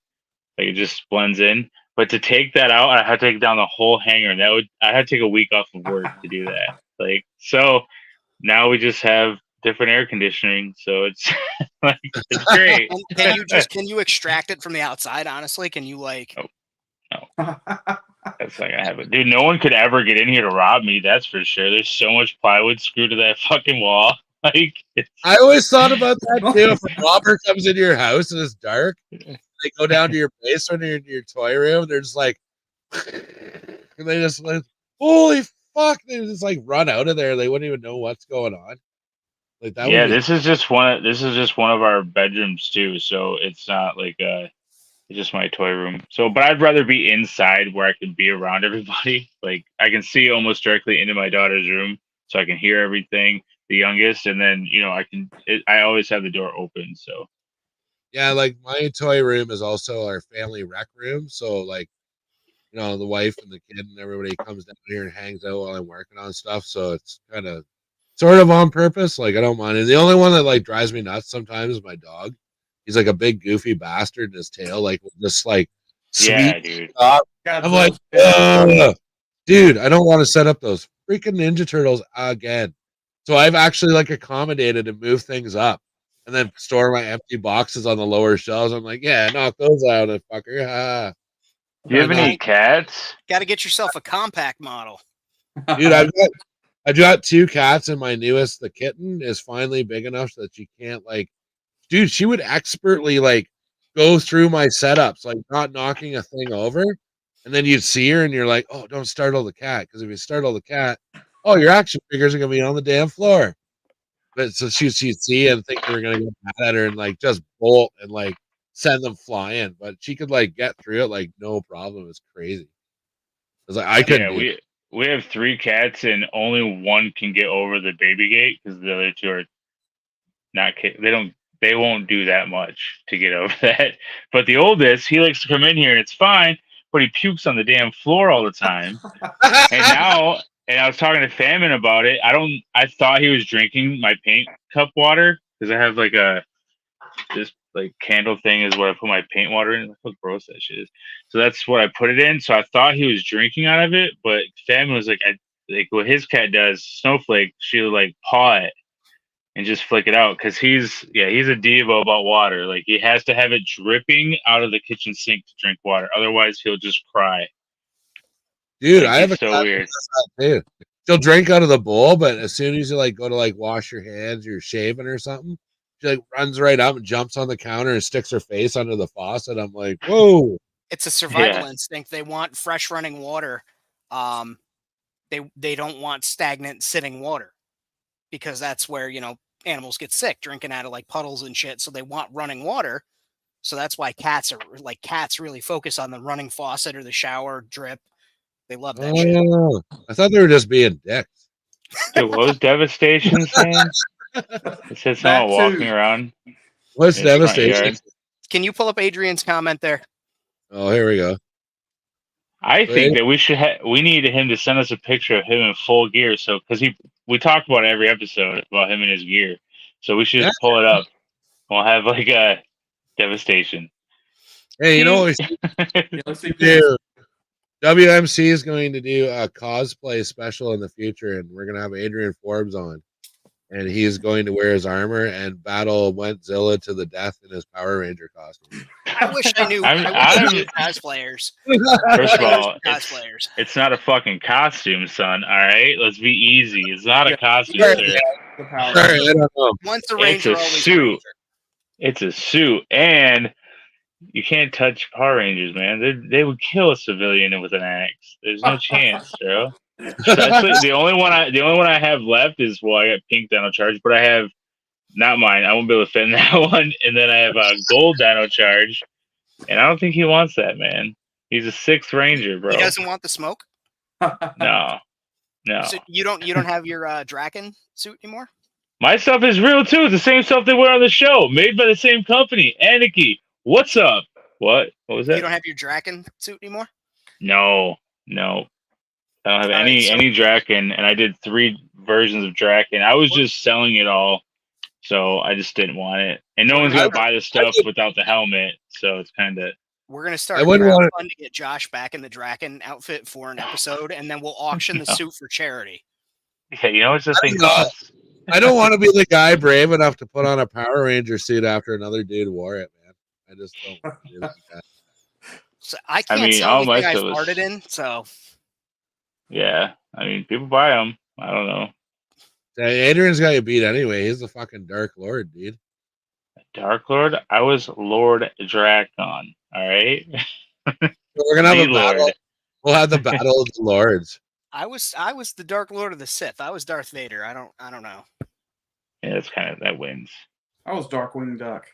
like it just blends in. But to take that out, I had to take down the whole hanger, and I had to take a week off of work to do that. Like so, now we just have different air conditioning, so it's like it's great. And can you extract it from the outside? Honestly, can you like? That's not gonna happen, dude. No one could ever get in here to rob me. That's for sure. There's so much plywood screwed to that fucking wall. Like, I always thought about that too. If a robber comes into your house and it's dark, they go down to your basement or your toy room, they're just like, and they just like, holy fuck! They just like run out of there. They wouldn't even know what's going on. Like that. yeah, would be, this is just one of our bedrooms too. So it's not like it's just my toy room. So, but I'd rather be inside where I can be around everybody. Like I can see almost directly into my daughter's room, so I can hear everything. The youngest, and then I always have the door open. So yeah, like my toy room is also our family rec room. So like, the wife and the kid and everybody comes down here and hangs out while I'm working on stuff. So it's kind of sort of on purpose. Like I don't mind it. The only one that like drives me nuts sometimes is my dog. He's like a big goofy bastard, and his tail like will just like Yeah, sweep dude. up. God, I'm like, dude, I don't want to set up those freaking Ninja Turtles again. So I've actually like accommodated and moved things up, and then store my empty boxes on the lower shelves. I'm like, yeah, knock those out, fucker. Ah. Do you have Why any not? cats? Got to get yourself a compact model. Dude, I've got 2 cats, and my newest, the kitten, is finally big enough so that she can't like. Dude, she would expertly like go through my setups, like not knocking a thing over, and then you'd see her, and you're like, "Oh, don't startle the cat," because if you startle the cat, oh, your action figures are gonna be on the damn floor. But so she'd see and think we were gonna get mad at her and like just bolt and like send them flying, but she could like get through it like no problem. It's crazy. It's like I couldn't. Yeah, we have 3 cats and only one can get over the baby gate because the other 2 are not. They won't do that much to get over that. But the oldest, he likes to come in here and it's fine, but he pukes on the damn floor all the time. And now, and I was talking to Famine about it. I thought he was drinking my paint cup water because I have like this like candle thing is where I put my paint water in. Look how gross that shit is. So that's what I put it in. So I thought he was drinking out of it, but Famine was like, like what his cat does, Snowflake, she'll like paw it and just flick it out because he's a diva about water. Like he has to have it dripping out of the kitchen sink to drink water. Otherwise, he'll just cry. Dude, Like, I have a so cat weird. that does that too. She'll drink out of the bowl, but as soon as you like go to like wash your hands, you're shaving or something, she like runs right up and jumps on the counter and sticks her face under the faucet. I'm like, whoa. It's a survival Yeah. instinct. They want fresh running water. They don't want stagnant sitting water because that's where, you know, animals get sick drinking out of like puddles and shit. So they want running water. So that's why cats really focus on the running faucet or the shower drip. They love that shit. Oh, I thought they were just being dicks. Dude, what was Devastation saying? It said someone That walking too. around. What's in his front devastation? yard. Can you pull up Adrian's comment there? Oh, here we go. I So think that we need him to send us a picture of him in full gear. So because we talk about it every episode about him in his gear. So we should just pull it up. We'll have like a Devastation. Hey, you know what Yeah, let's see we do? WMC is going to do a cosplay special in the future, and we're gonna have Adrian Forbes on, and he's going to wear his armor and battle Wentzilla to the death in his Power Ranger costume. I wish I knew. I knew cosplayers. First of all, cosplayers. it's not a fucking costume, son. All right, let's be easy. It's not a costume, Right. sir. The power. Sorry, I don't know. Once a It's ranger, a always a suit. ranger. It's a suit, and you can't touch Power Rangers, man. They would kill a civilian with an axe. There's no chance, bro. Especially the only one I have left is I got pink Dino Charge, but I have not mine. I won't be able to fit in that one. And then I have a gold Dino Charge, and I don't think he wants that, man. He's a 6th Ranger, bro. He doesn't want the smoke. No. So you don't have your Draken suit anymore. My stuff is real too. It's the same stuff they wear on the show, made by the same company. Anarchy. What's up? What was that? You don't have your Draken suit anymore. No. I don't have any Draken, and I did 3 versions of Draken. I was just selling it all, so I just didn't want it. And no one's gonna buy the stuff without the helmet, so it's kind of. We're gonna start I wouldn't a want crowdfund to get Josh back in the Draken outfit for an episode, and then we'll auction the No. suit for charity. Yeah, you know what's the thing know. costs? I don't want to be the guy brave enough to put on a Power Ranger suit after another dude wore it, man. I just don't want to do that. So I can't mean, sell all my anything I stuff is- farted in. So Yeah, I mean, people buy them. I don't know. Hey, Adrian's got you beat anyway. He's the fucking Dark Lord, dude. Dark Lord, I was Lord Drakon. All right. So we're gonna have The a battle. Lord. We'll have the battle of the lords. I was the Dark Lord of the Sith. I was Darth Vader. I don't know. Yeah, that's kind of that wins. I was Darkwing Duck.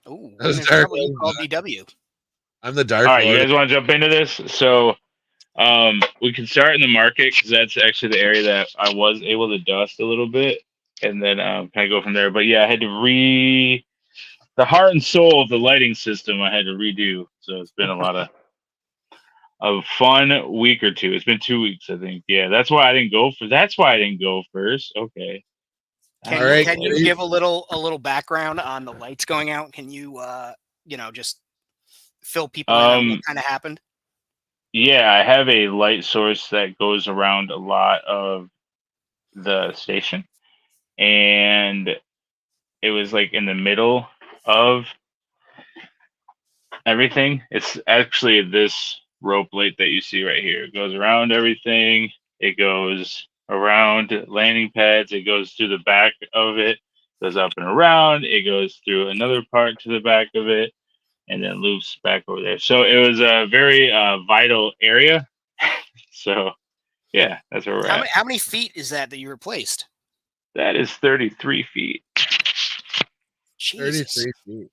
Ooh, That was there's Dark probably Lord. called DW. I'm the Dark All right, Lord. you guys want to jump into this? So, we can start in the market because that's actually the area that I was able to dust a little bit, and then kind of go from there. But yeah, I had to the heart and soul of the lighting system. I had to redo, so it's been a lot of a fun week or two. It's been 2 weeks, I think. Yeah, that's why I didn't go for. That's why I didn't go first. Okay. Can All you, right, can you Cody. give a little background on the lights going out? Can you just fill people in on what kind of happened? Yeah, I have a light source that goes around a lot of the station, and it was like in the middle of everything. It's actually this rope light that you see right here. It goes around everything. It goes around landing pads. It goes through the back of it. Goes up and around. It goes through another part to the back of it, and then loops back over there. So it was a very vital area. So yeah, that's where we're at. How many feet is that you replaced? That is 33 feet. Jesus. 33 feet.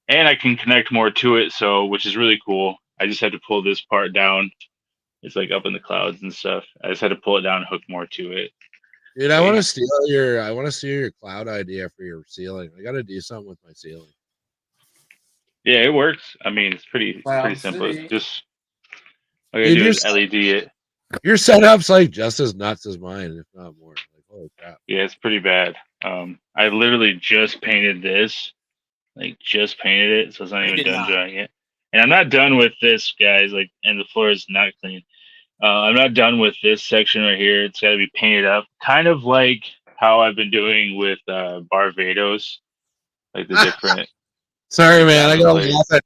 And I can connect more to it, so which is really cool. I just had to pull this part down. It's like up in the clouds and stuff. I just had to pull it down and hook more to it. Dude, I want to steal your cloud idea for your ceiling. I got to do something with my ceiling. Yeah, it works. I mean, it's pretty Cloud simple. City. It's just all I gotta do is LED it. Your setup's like just as nuts as mine, if not more. Like, holy crap. Yeah, it's pretty bad. I literally just painted this. Like just painted it, so it's not You even did done not. drying yet. And I'm not done with this, guys. Like, and the floor is not clean. I'm not done with this section right here. It's got to be painted up, kind of like how I've been doing with Barbados, like the different. Sorry, man. I gotta Place. laugh at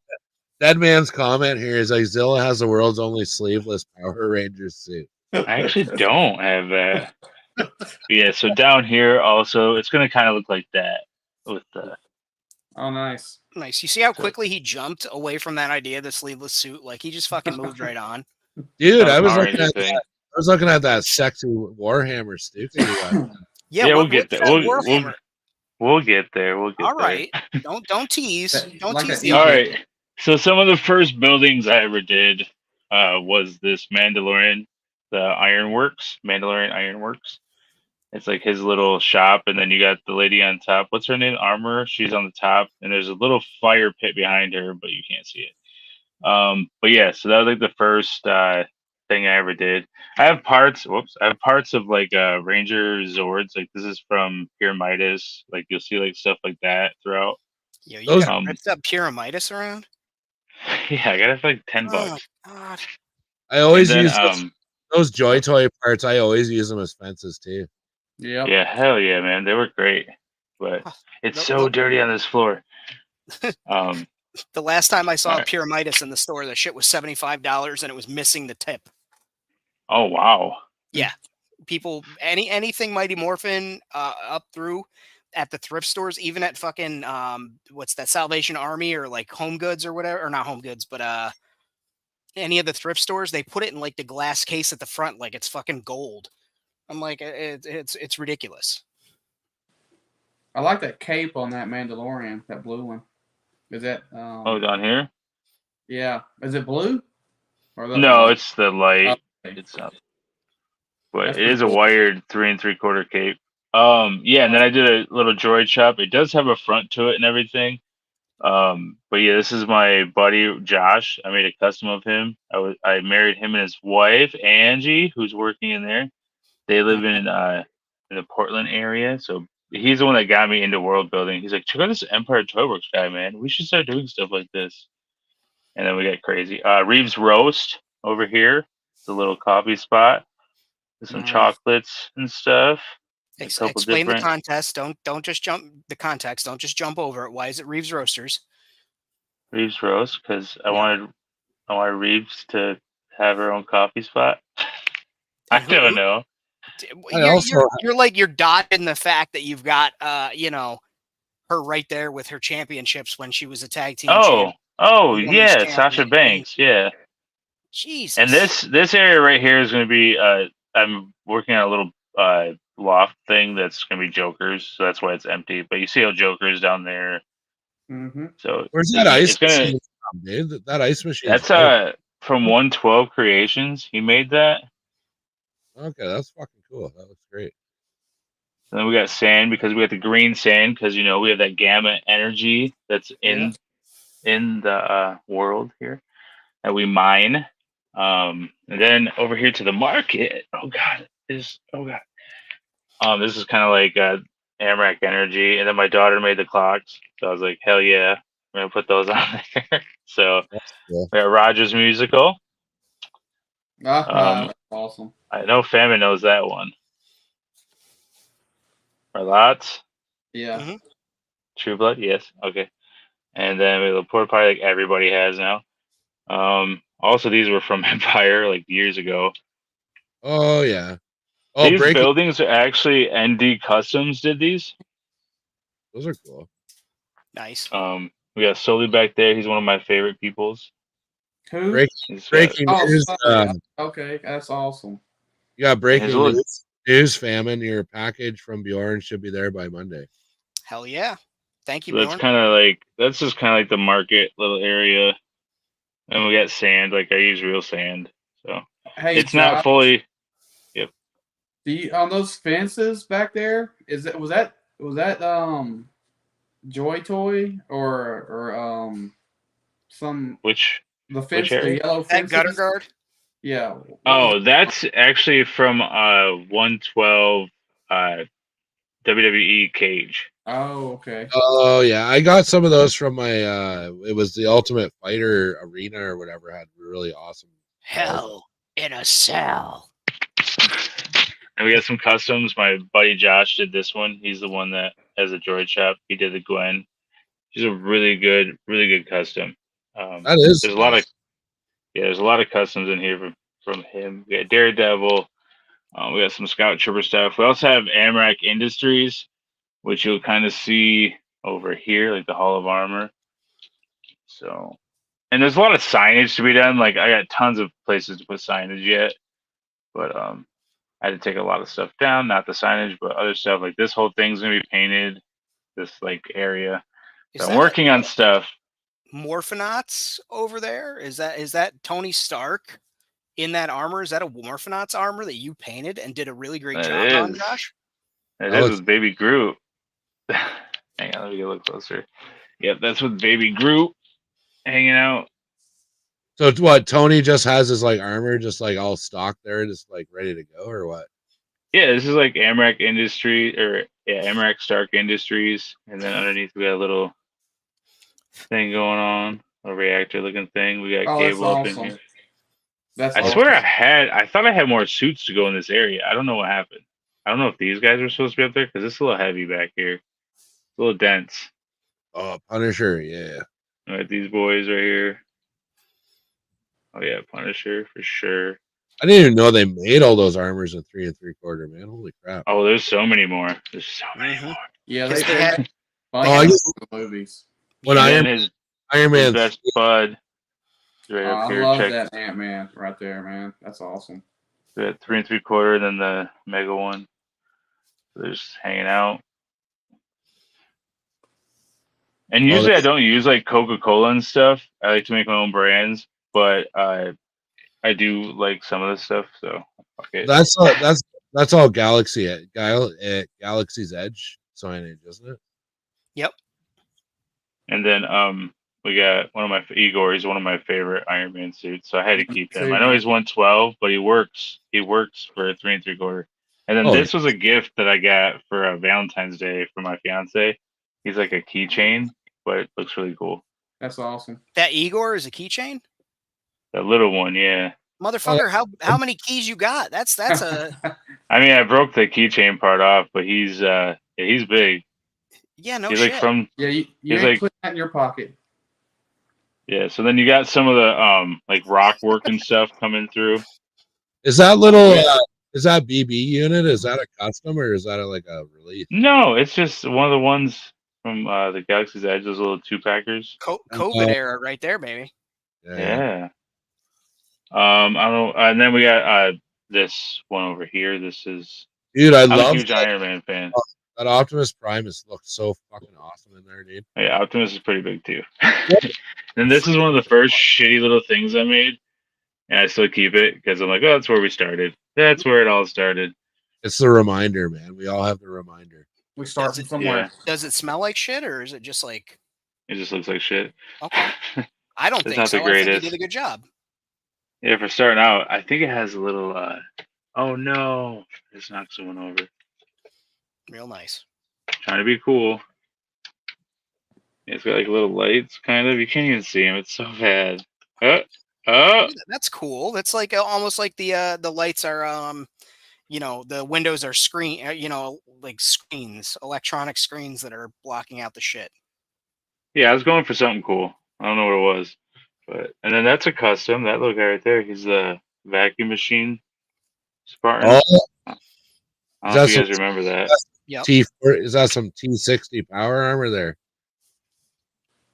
Dead Man's comment here. Is like Zilla has the world's only sleeveless Power Rangers suit. I actually don't have that. But yeah, so down here also, it's gonna kind of look like that with the. Oh, nice. Nice. You see how quickly he jumped away from that idea of the sleeveless suit? Like he just fucking moved right on. Dude, That I was Power looking Ranger at thing. that. I was looking at that sexy Warhammer suit. Yeah, Yeah, we'll what- get what's there. that Warhammer? We'll get there. We'll get All there. right. Don't tease. Don't Like tease a- the All audience. right. So some of the first buildings I ever did was this Mandalorian, the Ironworks, Mandalorian Ironworks. It's like his little shop, and then you got the lady on top. What's her name? Armor. She's on the top, and there's a little fire pit behind her, but you can't see it. But yeah, so that was like the first thing I ever did. I have parts. Whoops, I have parts of like Ranger Zords. Like this is from Pyramidas. Like you'll see like stuff like that throughout. Yo, you Those- got ripped up Pyramidas around? Yeah, I got it for like $10. Oh, God. I always And use then, those Joy Toy parts. I always use them as fences too. Yep. yeah, hell yeah, man, they were great, but it's Nope, so nope. dirty on this floor. The last time I saw Alright. a Pyramidas in the store, the shit was $75 and it was missing the tip. Oh wow, People, anything Mighty Morphin up through at the thrift stores, even at fucking what's that, Salvation Army or like Home Goods or whatever, or not Home Goods, but any of the thrift stores, they put it in like the glass case at the front, like it's fucking gold. I'm like, it's ridiculous. I like that cape on that Mandalorian, that blue one. Is that? oh down here? Yeah. Is it blue? Or No, it's the light. Okay. It's up, but That's it is a pretty cool. wired 3 3/4 cape. Yeah, and then I did a little droid shop. It does have a front to it and everything. But yeah, this is my buddy Josh. I made a custom of him. I married him and his wife Angie, who's working in there. They live in the Portland area, so he's the one that got me into world building. He's like, check out this Empire Toyworks guy, man. We should start doing stuff like this. And then we got crazy. Reeves Roast over here. It's a little coffee spot with some Nice. chocolates and stuff. A couple Explain the different- contest. Don't just jump the context. Don't just jump over it. Why is it Reeves Roasters? Reeves Roast because I Yeah. wanted Reeves to have her own coffee spot. I And who- don't know. You're like you're dodging the fact that you've got her right there with her championships when she was a tag team. champ. Oh Women's yeah, champion. Sasha Banks, yeah. Jesus. And this area right here is going to be. I'm working on a little loft thing that's going to be Jokers, so that's why it's empty. But you see how Joker's down there. Mm-hmm. So Where's that it's ice gonna- machine from, dude? That ice machine. That's from 112 Creations. He made that. Okay, that's fucking cool. That looks great. And then we got sand because we got the green sand because we have that gamma energy that's in the world here that we mine. And then over here to the market. This is kind of like Amrak Energy, and then my daughter made the clocks, so I was like, hell yeah, I'm gonna put those on there. So cool. we got Rogers Musical. That's awesome. I know Famine knows that one. Or lots. Yeah. Mhm. True Blood, yes, okay. And then we have the porta potty like everybody has now. Also these were from Empire like years ago. Oh yeah. Oh, These breaking. buildings are actually ND Customs did these. Those are cool. Nice. We got Sully back there. He's one of my favorite peoples. Who? Breaking. He's got- Breaking Oh, news. sorry. Okay, that's awesome. You got breaking his little- news. Famine. Your package from Bjorn should be there by Monday. Hell yeah. Thank you, So that's Bjorn. kind of like that's just kind of like the market little area, and we got sand. Like I use real sand, so Hey, it's not Josh, fully. Do you, on those fences back there? Was that Joy Toy or some Which the fence, the area? yellow That fences? gutter guard. Yeah. Oh, that's actually from 112 WWE Cage. Oh, okay. Oh yeah, I got some of those from my. It was the Ultimate Fighter Arena or whatever. Had really awesome. Hell in a cell. And we got some customs. My buddy Josh did this one. He's the one that has a droid shop. He did the Gwen. She's a really good custom. That is. There's a lot of there's a lot of customs in here from him. We got Daredevil. We got some Scout Trooper stuff. We also have Amrak Industries, which you'll kind of see over here, like the Hall of Armor. So, and there's a lot of signage to be done. Like I got tons of places to put signage yet, but I had to take a lot of stuff down, not the signage, but other stuff. Like this whole thing's gonna be painted. This like area. Is So I'm that working on stuff. Morphonauts over there? Is that Tony Stark in that armor? Is that a Morphonauts armor that you painted and did a really great It job on, is. Josh? It That is looks- with Baby Groot. Hang on, let me get a little closer. Yep, that's with Baby Groot hanging out. So what? Tony just has his like armor, just like all stocked there, just like ready to go, or what? Yeah, this is like Amrak Industry or Amrak Stark Industries, and then underneath we got a little thing going on, a reactor looking thing. We got Oh, that's Cable up in awesome. here. That's I awesome. swear I thought I had more suits to go in this area. I don't know what happened. I don't know if these guys were supposed to be up there because it's a little heavy back here. It's a little dense. Oh, Punisher, yeah. All right, these boys right here. Oh yeah, Punisher for sure. I didn't even know they made all those armors in 3 3/4, man. Holy crap! Oh, there's so many more. There's so many Mhm. more. Yeah, Because they they had- make Oh, fun I of guess- the movies. When Yeah. And Iron then his Man, best bud is right Oh, up I here. love Check that Ant-Man right there, man. That's awesome. the 3 3/4, and then the mega one. They're just hanging out. And usually I don't use like Coca-Cola and stuff. I like to make my own brands, but I do like some of this stuff. So fuck it. that's all Galaxy's Edge signage, isn't it? And then we got one of my Igor. He's one of my favorite Iron Man suits, so I had to keep him. Same I know here. he's 112, but he works. He works for a 3 3/4. And then Oh, this was a gift that I got for Valentine's Day for my fiance. He's like a keychain, but it looks really cool. That's awesome. That Igor is a keychain? That little one, yeah. Motherfucker, how many keys you got? That's a I mean, I broke the keychain part off, but he's big. yeah, no he's shit. like from Yeah, you He's ain't like- putting that in your pocket. yeah. So then you got some of the like rock work and stuff coming through. Is that little? Is that BB unit? Is that a custom or is that like a release? No, it's just one of the ones from the Galaxy's Edge. Those little 2-packers. COVID era right there, baby. Yeah. I don't know. And then we got this one over here. This is Dude, I I'm a love huge Iron Man fan. that Optimus Primus looks so fucking awesome in there, dude. Yeah, Optimus is pretty big too. And this is one of the first shitty little things I made, and I still keep it because I'm like, oh, that's where we started. That's where it all started. It's the reminder, man. We all have the reminder. We start Does from it- somewhere. Does it smell like shit or is it just like It just looks like shit. okay? I don't It's think not so. the I think you greatest. did a good job. Yeah, for starting out, I think it has a little. Oh no! Just knocked someone over. Real nice. Trying to be cool. It's got like little lights, kind of. You can't even see them. It's so bad. Oh, oh. That's cool. That's like almost like the lights are the windows are like screens, electronic screens that are blocking out the shit. Yeah, I was going for something cool. I don't know what it was, but and then that's a custom. That little guy right there, he's the vacuum machine Spartan. Oh, I is don't know that if you some guys remember that. Yep. Is that some T60 power armor there?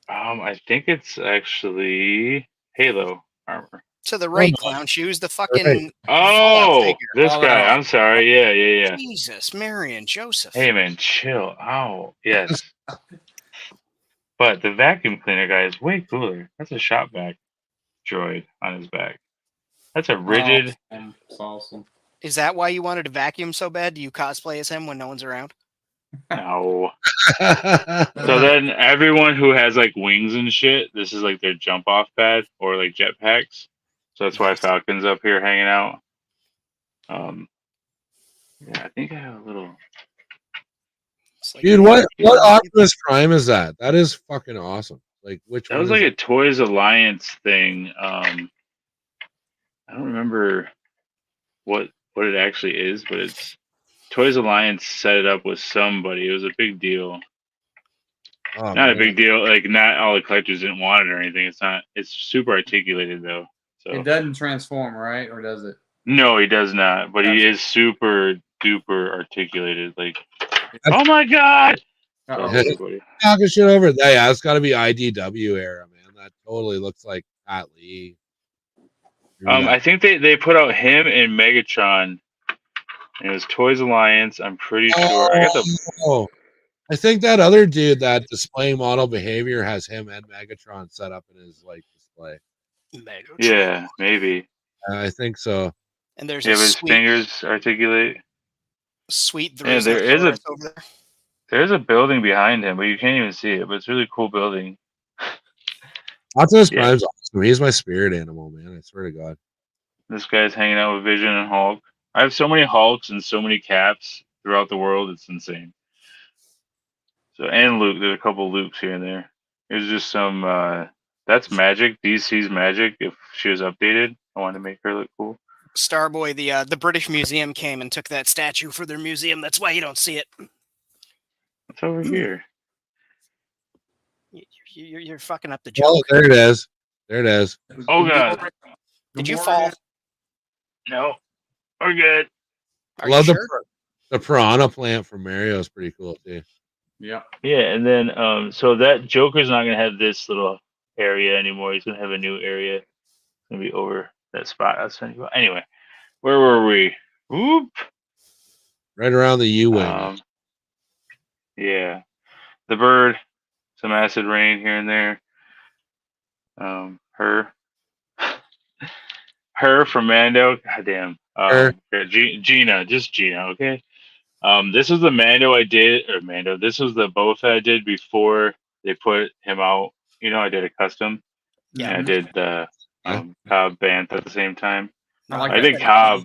I think it's actually Halo armor. To the right, no. Clown Shoes, the Right. fucking Oh, figure. this guy. Fallout. I'm sorry. Yeah. Jesus, Marion Joseph. Hey man, chill. Ow. Yes. But the vacuum cleaner guy is way cooler. That's a shop vac droid on his back. That's a rigid. It's awesome. Is that why you wanted to vacuum so bad? Do you cosplay as him when no one's around? No. So then everyone who has like wings and shit, this is like their jump off pad or like jetpacks. So that's why Nice. Falcon's up here hanging out. Yeah, I think I have a little. It's like Dude, what Optimus Prime is that? That is fucking awesome. Like, which That one was is like a it? Toys Alliance thing. I don't remember what it actually is, but it's Toys Alliance set it up with somebody. It was a big deal. Oh, Not a man. big deal. Like not all the collectors didn't want it or anything. It's not. It's super articulated though. So It doesn't transform, right? Or does it? no, he does not. But he Gotcha. is super duper articulated. Like, That's- oh my god! Uh-oh. That's everybody. Talking shit over that. Yeah, it's got to be IDW era, man. That totally looks like Pat Lee. I think they put out him and Megatron. And it was Toys Alliance. I'm pretty sure. I got the. Oh, I think that other dude, that display model behavior, has him and Megatron set up in his like display. Megatron. Yeah, maybe. I think so. And there's Yeah, a but his sweet, fingers articulate. sweet Yeah, there is Therizinosaurus over there. There's a building behind him, but you can't even see it. But it's a really cool building. Optimus Yeah. Prime's awesome. He's my spirit animal, man. I swear to God. This guy's hanging out with Vision and Hulk. I have so many Hulks and so many Caps throughout the world. It's insane. So and Luke, there's a couple Lukes here and there. There's just some. That's Magic. DC's Magic. If she was updated, I wanted to make her look cool. Starboy, the British Museum came and took that statue for their museum. That's why you don't see it. What's over here? You're fucking up the Oh, joke. there it is. There it is. Oh god, Did you fall? no, we're good. Are Love you sure? the piranha plant from Mario is pretty cool too. Yeah. Yeah, and then so that Joker's not gonna have this little area anymore. He's gonna have a new area. It's gonna be over that spot. That's anyway. Where were we? Whoop. Right around the U-wing. Yeah, the bird, some acid rain here and there. Her from Mando. Goddamn. Her. Gina, just Gina. Okay. This is the Mando I did, or Mando. This was the Boba Fett I did before they put him out. You know, I did a custom. Yeah. And I did the Cobb Bantha at the same time. I did Cobb.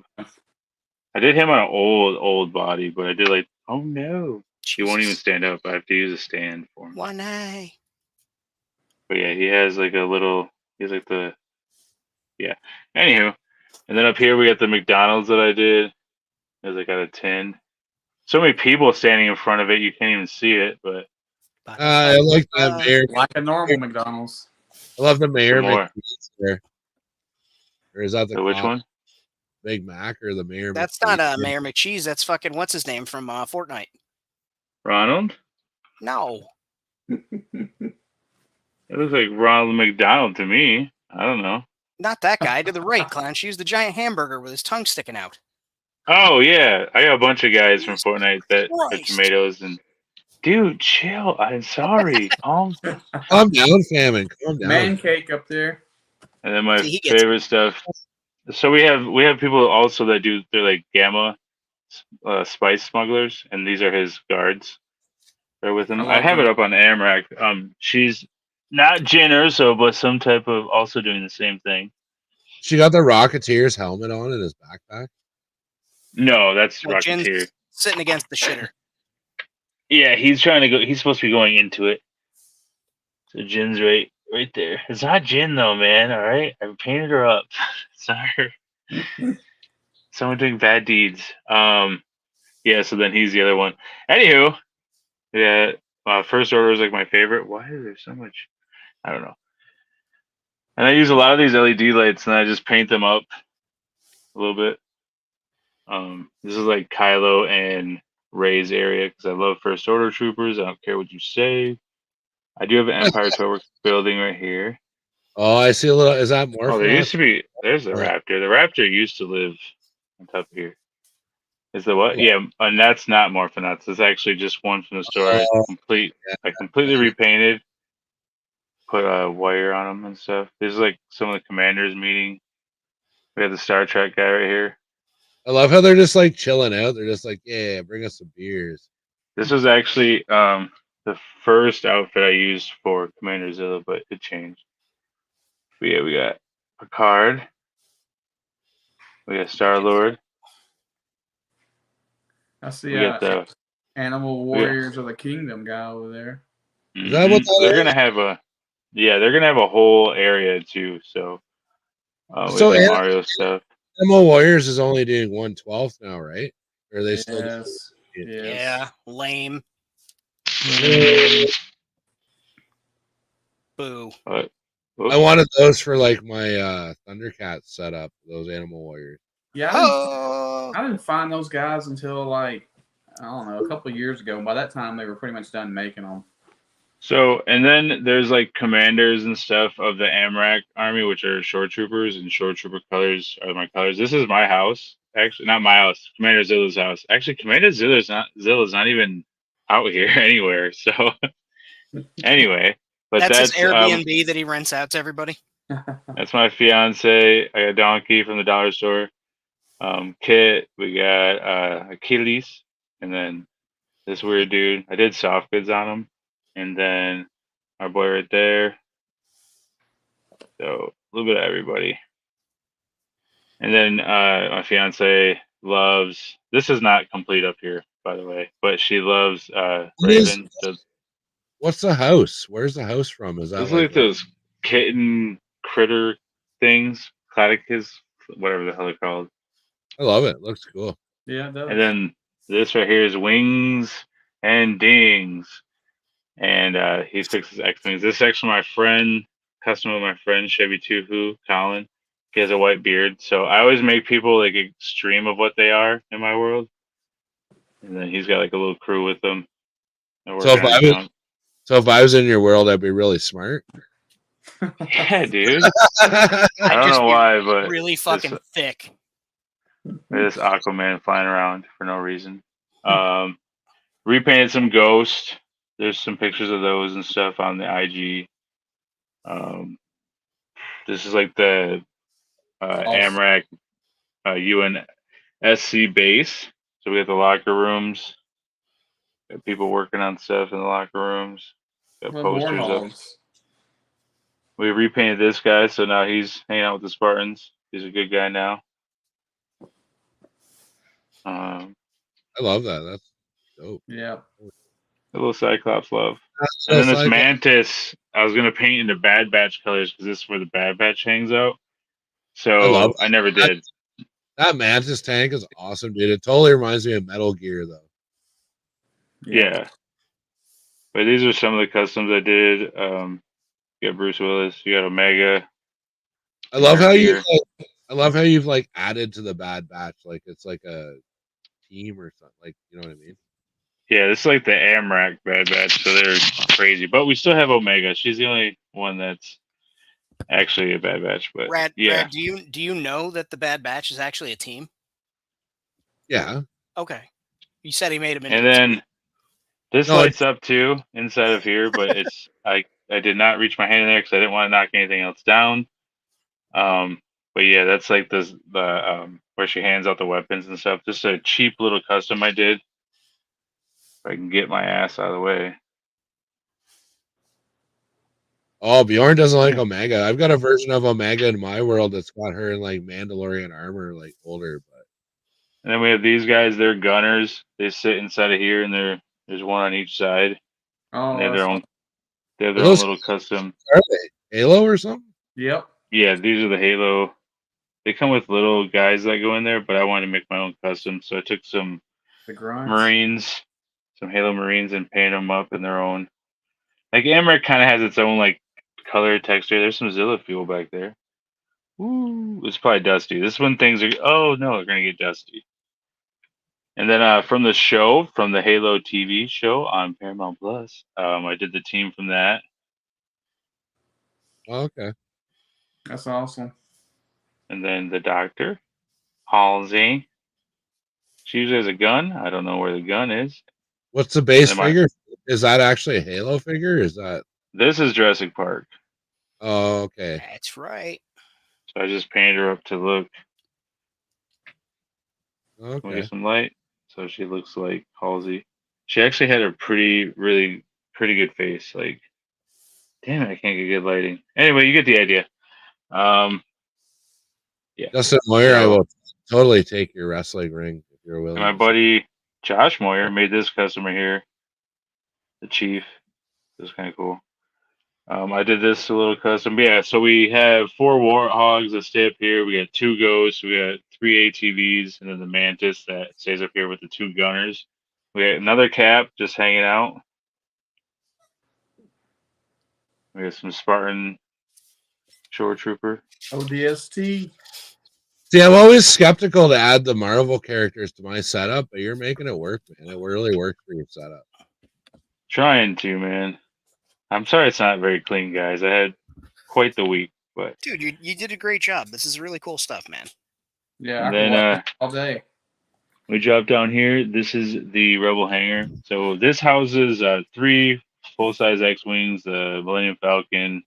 I did him on an old body, but I did like, oh no, he won't even stand up. I have to use a stand for him. One eye. But yeah, he has like a little. He's like the. Yeah. Anywho, and then up here we got the McDonald's that I did. There's like out of 10. So many people standing in front of it, you can't even see it. But I like that mayor. Like a normal McDonald's. I love the mayor. Some more. McCheese there. Or is that the so which cop? one? Big Mac or the mayor? That's McCheese? not Mayor McCheese. That's fucking what's his name from Fortnite. Ronald? No. It looks like Ronald McDonald to me. I don't know. Not that guy. To the right, Clown Shoes, the giant hamburger with his tongue sticking out. Oh yeah, I got a bunch of guys from Fortnite that are Christ. tomatoes and. Dude, chill. I'm sorry. Calm down, famine. Calm down. Man cake up there. And then my See, he gets- favorite stuff. So we have people also that do. They're like Gamma spice smugglers, and these are his guards. They're with him. I love I have them. it up on AMRAC. She's not Jyn Erso, but some type of also doing the same thing. She got the Rocketeer's helmet on in his backpack. No, that's Well, Jin's Rocketeer. sitting against the shitter. Yeah, he's trying to go. He's supposed to be going into it. So Jin's right there. It's not Jin though, man. All right, I painted her up. Sorry. Someone doing bad deeds. Yeah. So then he's the other one. Anywho, yeah. First Order is like my favorite. Why is there so much? I don't know. And I use a lot of these LED lights, and I just paint them up a little bit. This is like Kylo and Rey's area because I love First Order troopers. I don't care what you say. I do have an Empire Tower building right here. Oh, I see a little. Is that more? Oh, there used to be. There's the Right. Raptor. The Raptor used to live on top of here. Is the what? Yeah, and that's not Morphonauts. It's actually just one from the store. Oh, I completely repainted. Put a wire on them and stuff. There's like some of the commanders meeting. We have the Star Trek guy right here. I love how they're just like chilling out. They're just like, yeah, bring us some beers. This was actually the first outfit I used for Commander Zilla, but it changed. But yeah, we got Picard. We got Star Lord. That's We got the the. Animal Warriors of the Kingdom guy over there. Is that what that they're is? gonna have a? Yeah, they're gonna have a whole area too. So, we So have the Mario stuff. Animal Warriors is only doing 1/12 now, right? Or are they still? Yes. Yeah, lame. Boo. But, I wanted those for like my Thundercats setup. Those Animal Warriors. Yeah, Oh, I didn't find those guys until like I don't know, a couple of years ago. And by that time, they were pretty much done making them. So, and then there's like commanders and stuff of the Amrak army, which are shore troopers, and shore trooper colors are my colors. This is my house, actually, not my house, Commander Zilla's house. Actually, Commander Zilla's not even out here anywhere. So, anyway, but that's his that's Airbnb that he rents out to everybody. that's my fiance. I got Donkey from the dollar store. Kit, we got Achilles, and then this weird dude. I did soft goods on him. And then our boy right there. So a little bit of everybody. And then my fiance loves. This is not complete up here, by the way, but she loves Raven. So What's the house? Where's the house from? Is that those are like those kitten critter things, Cladicus, whatever the hell they're called. I love it. Looks cool. Yeah, it does. And then this right here is Wings and Dings. And he fixes X-Wings. This is actually my friend, custom with my friend Chevy Tuhu, Colin. He has a white beard. So I always make people like extreme of what they are in my world. And then he's got like a little crew with him. So if I was in your world, I'd be really smart. Yeah, dude. I don't know why, but really fucking thick. This Aquaman flying around for no reason. Repainted some Ghost. There's some pictures of those and stuff on the IG. This is like the Amrak UNSC base. So we have the locker rooms. Got people working on stuff in the locker rooms. Got posters up. We repainted this guy, so now he's hanging out with the Spartans. He's a good guy now. I love that. That's dope. Yeah. A little Cyclops love. And then this Mantis, I was gonna paint into Bad Batch colors because this is where the Bad Batch hangs out. So I never did. That Mantis tank is awesome, dude. It totally reminds me of Metal Gear, though. Yeah. But these are some of the customs I did. You got Bruce Willis. You got Omega. I love how you've like added to the Bad Batch, like it's like a team or something. Like, you know what I mean? Yeah, this is like the Amrak Bad Batch, so they're crazy. But we still have Omega. She's the only one that's actually a Bad Batch. But Brad, yeah. Brad, do you know that the Bad Batch is actually a team? Yeah. Okay. You said he made him into And then this lights up too inside of here, but it's I did not reach my hand in there because I didn't want to knock anything else down. But yeah, that's like the where she hands out the weapons and stuff. Just a cheap little custom I did. If I can get my ass out of the way. Oh, Bjorn doesn't like Omega. I've got a version of Omega in my world that's got her in like Mandalorian armor, like older. But And then we have these guys. They're gunners. They sit inside of here, and there's one on each side. Oh, And they have their that's own. They have Are their own those- little custom. are they Halo or something? Yep. Yeah, these are the Halo. They come with little guys that go in there, but I wanted to make my own custom, so I took some The grunts. Marines, some Halo Marines, and painted them up in their own. Like Amrit kind of has its own like color texture. There's some Zilla fuel back there. Ooh, it's probably dusty. This is when things are. Oh no, they're gonna get dusty. And then from the show, from the Halo TV show on Paramount Plus, I did the team from that. Oh, okay. That's awesome. And then the Doctor, Halsey. She usually has a gun. I don't know where the gun is. What's the base Am I- figure? Is that actually a Halo figure? Is that? This is Jurassic Park. Oh, okay. That's right. So I just painted her up to look. We'll Okay. get some light. So she looks like Halsey. She actually had a really pretty good face. Like, damn it, I can't get good lighting. Anyway, you get the idea. Yeah. Justin Moyer, I So- will totally take your wrestling ring if you're willing. And my to- buddy Josh Moyer made this customer here. The Chief. It was kind of cool. I did this a little custom. But yeah, so we have 4 Warthogs that stay up here. We got 2 Ghosts. We got 3 ATVs, and then the Mantis that stays up here with the 2 Gunners. We got another Cap just hanging out. We got some Spartan Shore Trooper. ODST. See, I'm always skeptical to add the Marvel characters to my setup, but you're making it work, man. It really worked for your setup. Trying to, man. I'm sorry it's not very clean, guys. I had quite the week, but Dude, you did a great job. This is really cool stuff, man. Yeah, I and can then watch all day. we drop down here. This is the Rebel hangar. So this houses 3 full-size X-wings, the Millennium Falcon,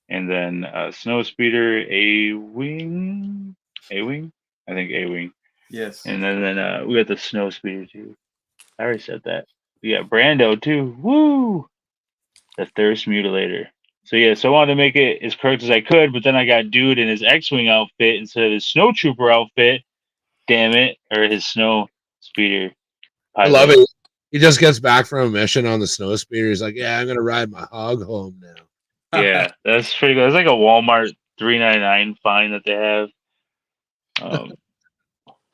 and then Snowspeeder, A-wing, I think A-wing, Yes. and then we got the Snowspeeder too. I already said that. We got Brando too. Woo! The Thirst Mutilator. So yeah, so I wanted to make it as correct as I could, but then I got dude in his X-wing outfit instead of his Snow Trooper outfit. Damn it, or his Snow Speeder. I love it. He just gets back from a mission on the snow speeder. He's like, "Yeah, I'm gonna ride my hog home now." Yeah, that's pretty good. It's like a Walmart $3.99 find that they have.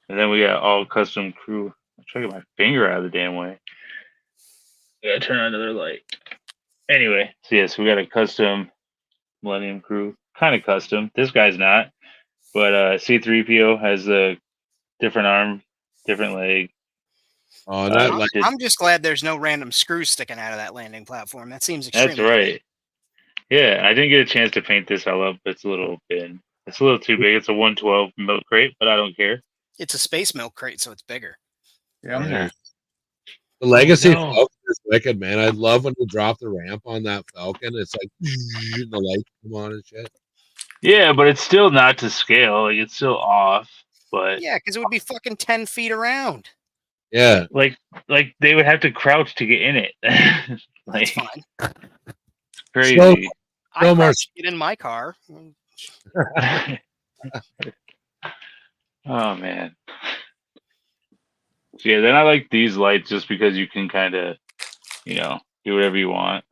And then we got all custom crew. I'm trying to get my finger out of the damn way. I gotta turn on another light. Anyway, so yes, we got a custom Millennium crew. Kind of custom. This guy's not. But C3PO has a different arm, different leg. Oh, and that I'm, like I'm just glad there's no random screws sticking out of that landing platform. That seems extremely. That's right. Yeah, I didn't get a chance to paint this all up. It's a little thin. It's a little too big. It's a 112 milk crate, but I don't care. It's a space milk crate, so it's bigger. Yeah, I'm Yeah. here. the legacy No. Falcon is wicked, man. I love when you drop the ramp on that Falcon. It's like and the lights come on and shit. Yeah, but it's still not to scale. Like it's still off. But Yeah, because it would be fucking 10 feet around. Yeah, like they would have to crouch to get in it. That's like fine. crazy. So- I No more- crouched to get in my car. Oh man. So, yeah, then I like these lights just because you can kind of, do whatever you want.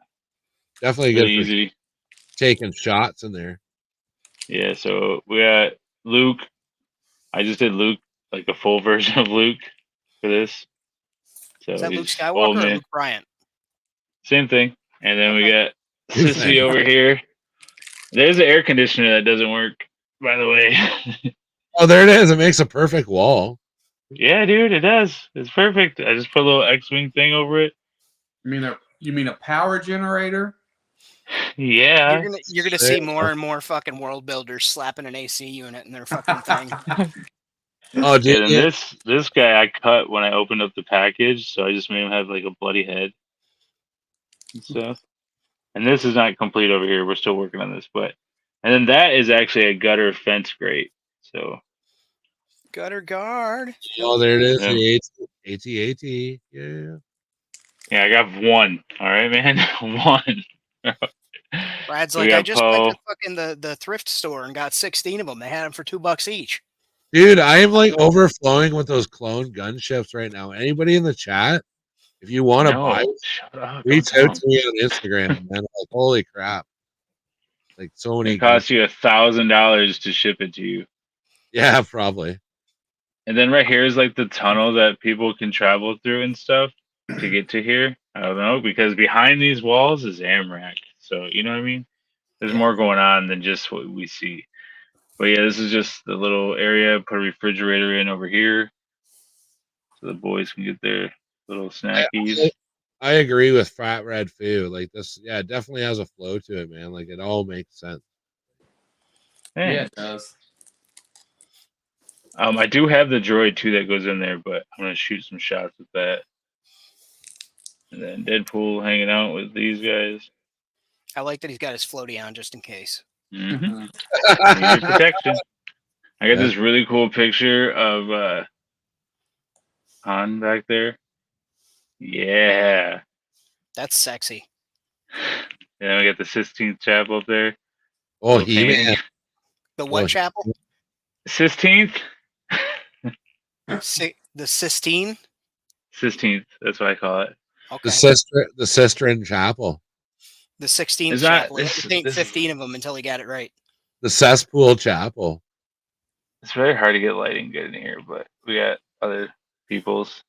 definitely Really good for easy. taking shots in there. Yeah, so we got Luke. I just did Luke, like a full version of Luke for this. So Is that Luke he's Skywalker old or man. Luke Bryant? Same thing. And then we got Same Sissy thing. over here. There's an air conditioner that doesn't work, by the way. Oh, there it is. It makes a perfect wall. Yeah, dude, it does. It's perfect. I just put a little X-wing thing over it. You mean a power generator? Yeah. You're gonna see more and more fucking world builders slapping an AC unit in their fucking thing. Oh, Yeah, dude, then this guy I cut when I opened up the package, so I just made him have like a bloody head and stuff. And this is not complete over here. We're still working on this, and then that is actually a gutter fence grate. So Gutter guard. oh, there it is. Yeah. The AT. Yeah. yeah, I got one. All right, man, one. Brad's We like, got I just went Poe. to fucking the thrift store and got 16 of them. They had them for $2 each. Dude, I am like overflowing with those clone gunships right now. Anybody in the chat, if you want to buy, No, shut up. Don't reach tell out to me on Instagram, man. Like, holy crap. Like so many. It costs you $1,000 to ship it to you. Yeah, probably. And then right here is like the tunnel that people can travel through and stuff to get to here. I don't know, because behind these walls is AMRAC. So, you know what I mean? There's Yeah. more going on than just what we see. But yeah, this is just the little area. Put a refrigerator in over here so the boys can get their little snackies. I agree with Fat Red Foo. Like this, yeah, it definitely has a flow to it, man. Like it all makes sense. Yeah, it does. I do have the droid too that goes in there, but I'm gonna shoot some shots with that. And then Deadpool hanging out with these guys. I like that he's got his floaty on just in case. Mm-hmm. Mhm. Needed protection. I got Yeah. this really cool picture of Han back there. Yeah. That's sexy. And then we got the Sistine Chapel up there. Oh, Little he painting. man. The what Oh, chapel? Sistine? The Sistine? Sistine. That's what I call it. Okay. the Sistine Chapel, The 16th Is that- chapel. He had to this- paint this- 15 of them until he got it right. the Cesspool Chapel. It's very hard to get lighting good in here, but we got other people's.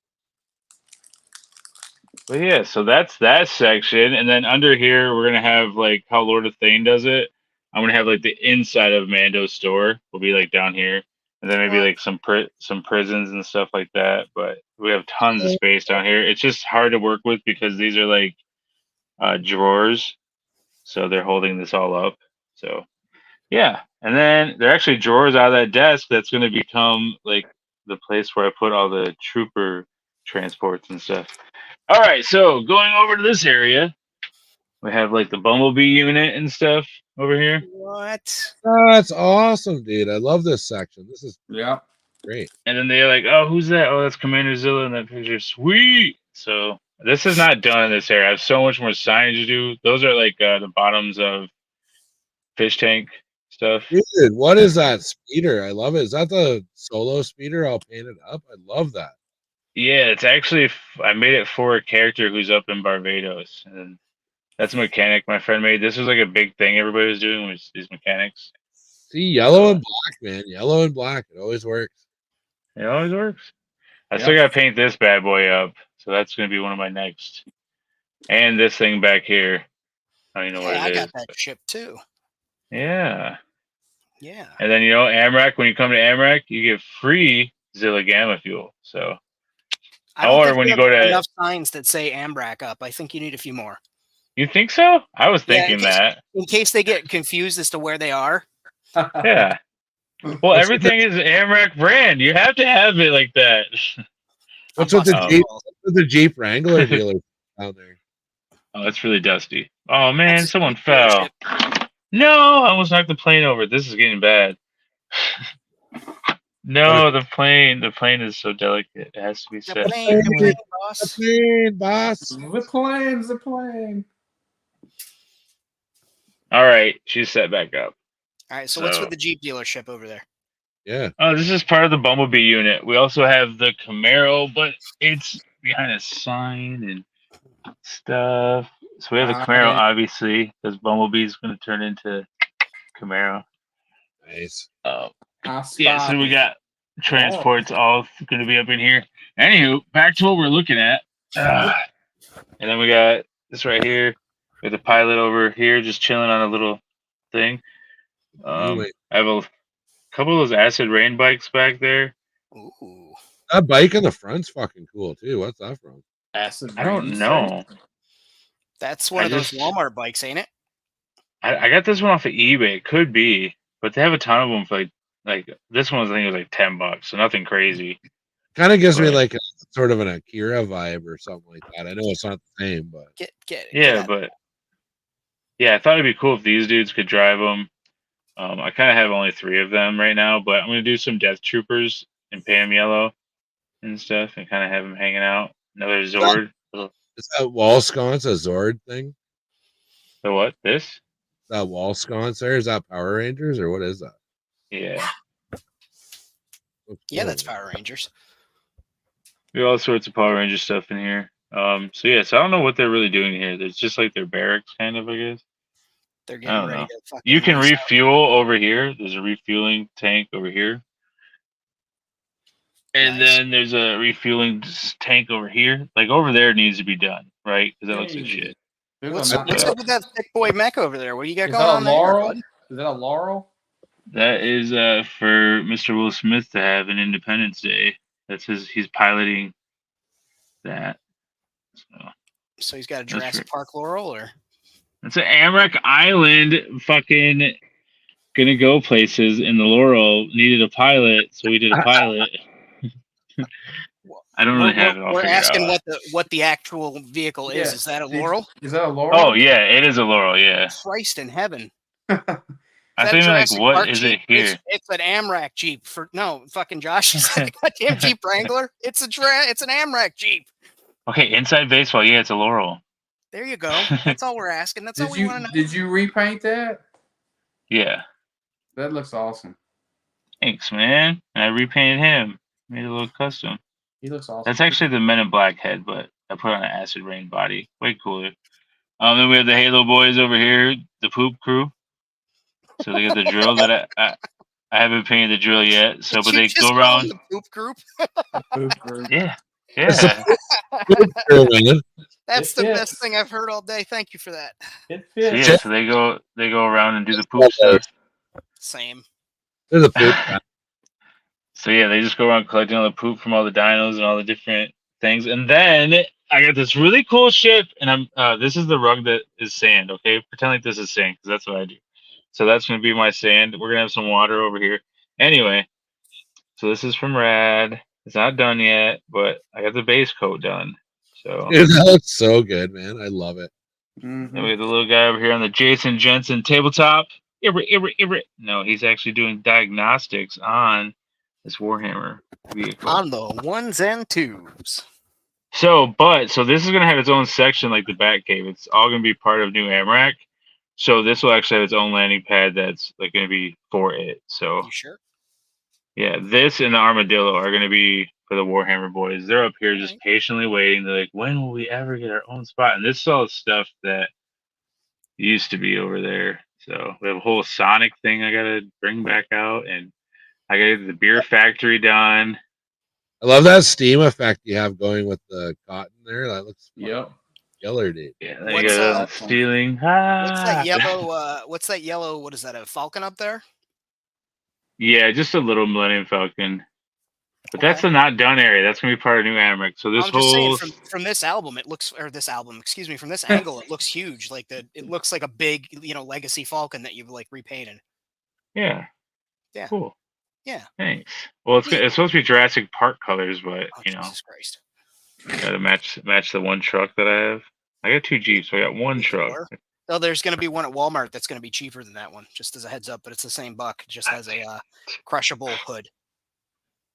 But yeah, so that's that section. And then under here, we're going to have like how Lord of Thane does it. I'm going to have like the inside of Mando's store will be like down here. And then maybe like some prisons and stuff like that. But we have tons of space down here. It's just hard to work with because these are like drawers. So they're holding this all up. So yeah. And then there are actually drawers out of that desk that's going to become like the place where I put all the trooper transports and stuff. All right, so going over to this area, we have like the Bumblebee unit and stuff over here. What? That's awesome, dude. I love this section. This is Yeah. great. And then they're like, oh, who's that? Oh, that's Commander Zilla in that picture. Sweet. So this is not done in this area. I have so much more signage to do. Those are like the bottoms of fish tank stuff. Dude, what is that speeder? I love it. Is that the solo speeder all painted up? I love that. Yeah, it's actually, I made it for a character who's up in Barbados. And that's a mechanic my friend made. This was like a big thing everybody was doing was these mechanics. See, yellow and black, man. Yellow and black. It always works. It always works. I Yep. still got to paint this bad boy up. So that's going to be one of my next. And this thing back here. I don't even know Hey, what I it got is. that ship too. Yeah. Yeah. And then, you know, AMRAC, when you come to AMRAC, you get free Zilla Gamma fuel. So, I don't Or think when we you go have to- enough signs that say AMRAC up. I think you need a few more. you think so? I was Yeah, thinking in case- that. In case they get confused as to where they are. Yeah. Well, everything is AMRAC brand. You have to have it like that. What's with the busting Jeep? balls. What's with the Jeep Wrangler dealer down there? Oh, it's really dusty. Oh, man, That's someone a fell. dealership. No, I almost knocked the plane over. This is getting bad. No, the plane is so delicate. It has to be The set. plane, the plane, boss. The plane, boss. The plane. All right, she's set back up. All right, so what's So- with the Jeep dealership over there? Yeah. Oh, this is part of the Bumblebee unit. We also have the Camaro, but it's behind a sign and stuff. So we have the Camaro, Alright. obviously, because Bumblebee's going to turn into Camaro. Nice. Yeah, so we got transports all going to be up in here. Anywho, back to what we're looking at. And then we got this right here with the pilot over here just chilling on a little thing. Wait. I have a couple of those acid rain bikes back there. Ooh. That bike in the front's fucking cool too. What's that from? Acid I don't rain, know. That's one I of those just- Walmart bikes, ain't it? I got this one off of eBay. It could be, but they have a ton of them for like this one was, I think it was like $10, so nothing crazy. Kind of gives me Right. like a sort of an Akira vibe or something like that. I know it's not the same, but Get it. Yeah, get but yeah, I thought it'd be cool if these dudes could drive them. I kind of have only 3 of them right now, but I'm gonna do some Death Troopers and paint them yellow and stuff, and kind of have them hanging out. Another Zord. is that wall sconce a Zord thing? The what? This? that wall sconce there? Is that Power Rangers or what is that? Yeah. Looks Yeah, cool, that's man. Power Rangers. We have all sorts of Power Ranger stuff in here. So yeah, so I don't know what they're really doing here. It's just like their barracks, kind of, I guess. They're I getting don't ready know. to fucking. You can race out. refuel over here. There's a refueling tank over here. And Nice. then there's a refueling tank over here. Like over there needs to be done, right? Because that looks like shit. There's What's, a, what's up with that thick boy mech over there? What do you got is going that a on there, Laurel? bud? Is that a Laurel? That is for Mr. Will Smith to have an Independence Day. That's he's piloting that. So he's got a That's Jurassic Park Laurel, or It's an Amrek Island fucking gonna go places, and the Laurel needed a pilot, so we did a pilot. I don't really have it all we're figured asking out. what the actual vehicle is. Yeah. Is that a Laurel? Is that a Laurel? Oh yeah, it is a Laurel. Yeah, Christ in heaven! I Is that a think like Jurassic what Park is Jeep? it here? It's an Amrak Jeep. For no fucking Josh. Is that a goddamn Jeep Wrangler? It's an Amrak Jeep. Okay, inside baseball. Yeah, it's a Laurel. There you go. That's all we're asking. That's all Did we you want to know. did you repaint that? Yeah, That looks awesome. thanks, man. And I repainted him. Made a little custom. He looks awesome. That's actually the Men in Black head, but I put on an Acid Rain body. Way cooler. Then we have the Halo boys over here, the poop crew. So they got the drill that I haven't painted the drill yet. So, Did but you they just go call around. them the poop group. Poop group. Yeah, It's yeah. Cool, man. That's It the fits. best thing I've heard all day. Thank you for that. It So, fits. yeah, so they go around and do the poop stuff. Same. There's a poop. guy. So yeah, they just go around collecting all the poop from all the dinos and all the different things. And then I got this really cool ship, and this is the rug that is sand. Okay, pretend like this is sand because that's what I do. So that's gonna be my sand. We're gonna have some water over here. Anyway, so this is from Rad. It's not done yet, but I got the base coat done. So Dude, that looks so good, man. I love it. Mhm. then we have the little guy over here on the Jason Jensen tabletop. No, he's actually doing diagnostics on this Warhammer vehicle. On the ones and twos. So this is gonna have its own section like the Batcave. It's all gonna be part of New Amrak. So this will actually have its own landing pad that's like gonna be for it. So You sure? yeah, this and the Armadillo are gonna be for the Warhammer boys. They're up here just Alright. patiently waiting. They're like, when will we ever get our own spot? And this is all stuff that used to be over there. So we have a whole Sonic thing I gotta bring back out, and I gotta get the beer factory done. I love that steam effect you have going with the cotton there. That looks Yep. killer, dude. Yeah, then What's, you got uh, the stealing. What's that yellow? What's that yellow? What is that? A Falcon up there? Yeah, just a little Millennium Falcon. But that's Okay. the not done area. That's gonna be part of New Amrik. So this I'm just saying whole from this album, it looks excuse me, from this angle, it looks huge. Like it looks like a big, legacy Falcon that you've like repainted. yeah, Yeah. cool. Yeah. Thanks. Well, it's supposed to be Jurassic Park colors, but Oh, you know, Jesus Christ. gotta match the one truck that I have. I got two Jeeps, so I got one truck. Sure. Oh, there's going to be one at Walmart that's going to be cheaper than that one, just as a heads up, but it's the same buck. It just has a crushable hood.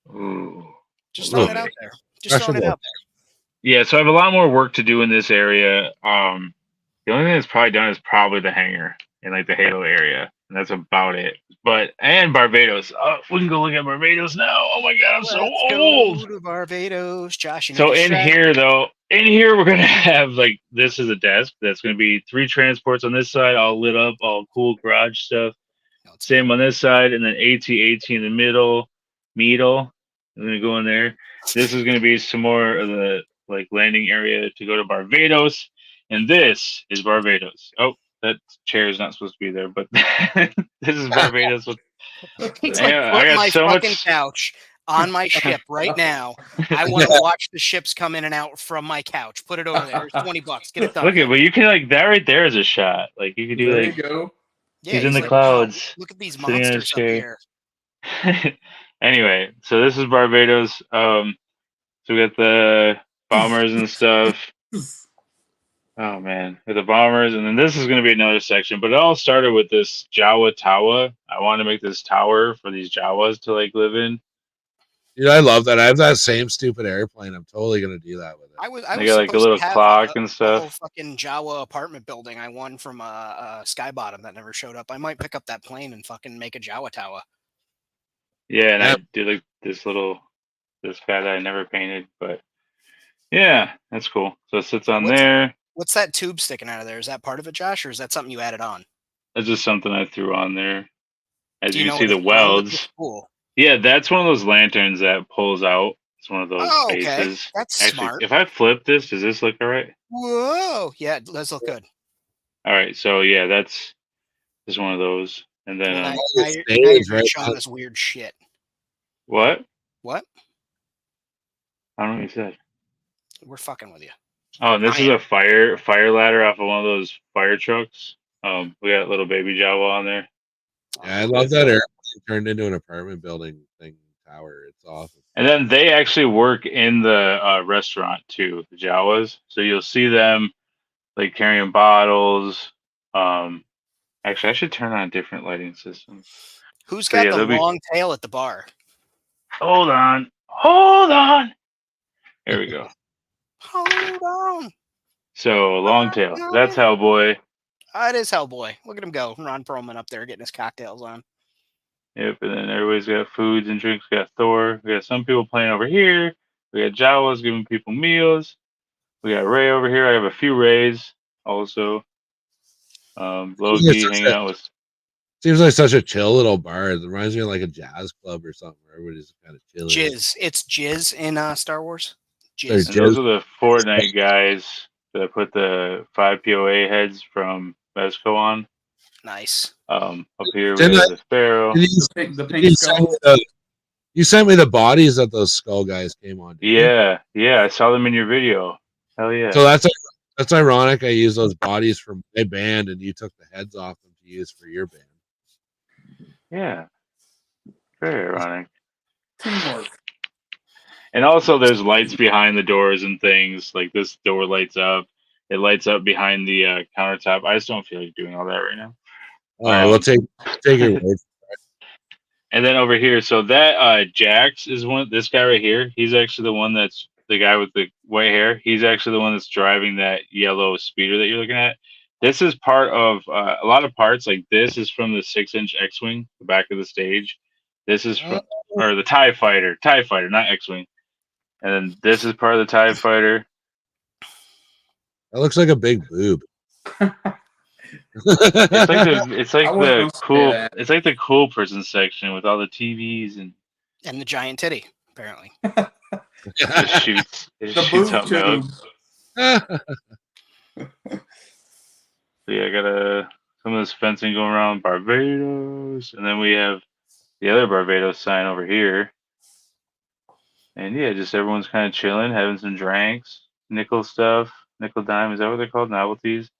Ooh. Just throwing it Okay. out there. Just throwing it Crushable. out there. Yeah, so I have a lot more work to do in this area. The only thing that's probably done is probably the hangar in like the Halo area, and that's about it. And Barbados. Oh, we can go look at Barbados now. Oh my god, I'm so Let's old. go to Barbados, Josh. So in here we're gonna have like this is a desk that's gonna be 3 transports on this side, all lit up, all cool garage stuff. Same on this side, and then AT in the middle. I'm gonna go in there. This is gonna be some more of the like landing area to go to Barbados, and this is Barbados. Oh, that chair is not supposed to be there, but this is Barbados. With He's Yeah, like, I put got my so fucking much- couch on my ship right now. I want to watch the ships come in and out from my couch. Put it over there. It's $20. Get it done. Look at, but you can like that right there is a shot. Like you could do There like you go. Yeah, he's in the like, clouds. Look at these sitting in a monsters up chair. here. Anyway, so this is Barbados. So we got the bombers and stuff. Oh man, with the bombers, and then this is going to be another section. But it all started with this Jawa tower. I wanted to make this tower for these Jawas to like live in. Dude, I love that. I have that same stupid airplane. I'm totally gonna do that with it. I was They got like a supposed little to have clock and a stuff. whole fucking Jawa apartment building I won from Sky Bottom that never showed up. I might pick up that plane and fucking make a Jawa tower. Yeah, and Yeah. I did like this guy that I never painted, but yeah, that's cool. So it sits on What's- there. What's that tube sticking out of there? Is that part of it, Josh, or is that something you added on? That's just something I threw on there. As Do you you can know see, what the it's from? It welds. looks cool. Yeah, that's one of those lanterns that pulls out. It's one of those Oh, okay. bases. That's Actually, smart. if I flip this, does this look all right? Whoa. Yeah, it does look good. All right, so yeah, that's just one of those. And then Well, now, Oh, now it you're, stays now you're right showing on- us weird shit. what? What? I don't know what you said. We're fucking with you. Oh, and this I is a fire ladder off of one of those fire trucks. We got little baby Jawa on there. Yeah, I love that airplane turned into an apartment building thing tower. It's awesome. And then they actually work in the restaurant too, the Jawas. So you'll see them like carrying bottles. Actually, I should turn on a different lighting system. Who's So, got yeah, the they'll be- long tail at the bar? Hold on. There we go. Hold on. So long tail. That's Hellboy. It is Hellboy. Look at him go. Ron Perlman up there getting his cocktails on. Yep, and then everybody's got foods and drinks. We got Thor. We got some people playing over here. We got Jawas giving people meals. We got Ray over here. I have a few Rays also. Loki hanging out with. Seems like such a chill little bar. It reminds me of like a jazz club or something where everybody's kind of chilling. Jizz. It's Jizz in Star Wars. There's Jizz. And those are the Fortnite guys that put the 5 POA heads from Mezco on. Nice. Up here we Didn't have the Pharaoh. The pink skull. You sent me the bodies that those skull guys came on. didn't you? Yeah, I saw them in your video. Hell yeah. So that's ironic. I used those bodies from my band, and you took the heads off them to use for your band. Yeah. Very ironic. Teamwork. And also there's lights behind the doors and things. Like this door lights up. It lights up behind the countertop. I just don't feel like doing all that right now. All right, we'll take your word. And then over here, so that Jax is this guy right here. He's actually the one that's the guy with the white hair. He's actually the one that's driving that yellow speeder that you're looking at. This is part of a lot of parts. Like this is from the 6-inch X-wing, the back of the stage. This is from or the TIE Fighter, not X-wing. And then this is part of the TIE Fighter. That looks like a big boob. It's like I wasn't the gonna say cool. that. It's like the cool person section with all the TVs and And the giant titty, apparently. it shoots. It The shoots boob out tube. milk. So yeah, I got some of this fencing going around Barbados, and then we have the other Barbados sign over here. And yeah, just everyone's kind of chilling, having some drinks, nickel stuff, nickel dime. Is that what they're called? Novelties.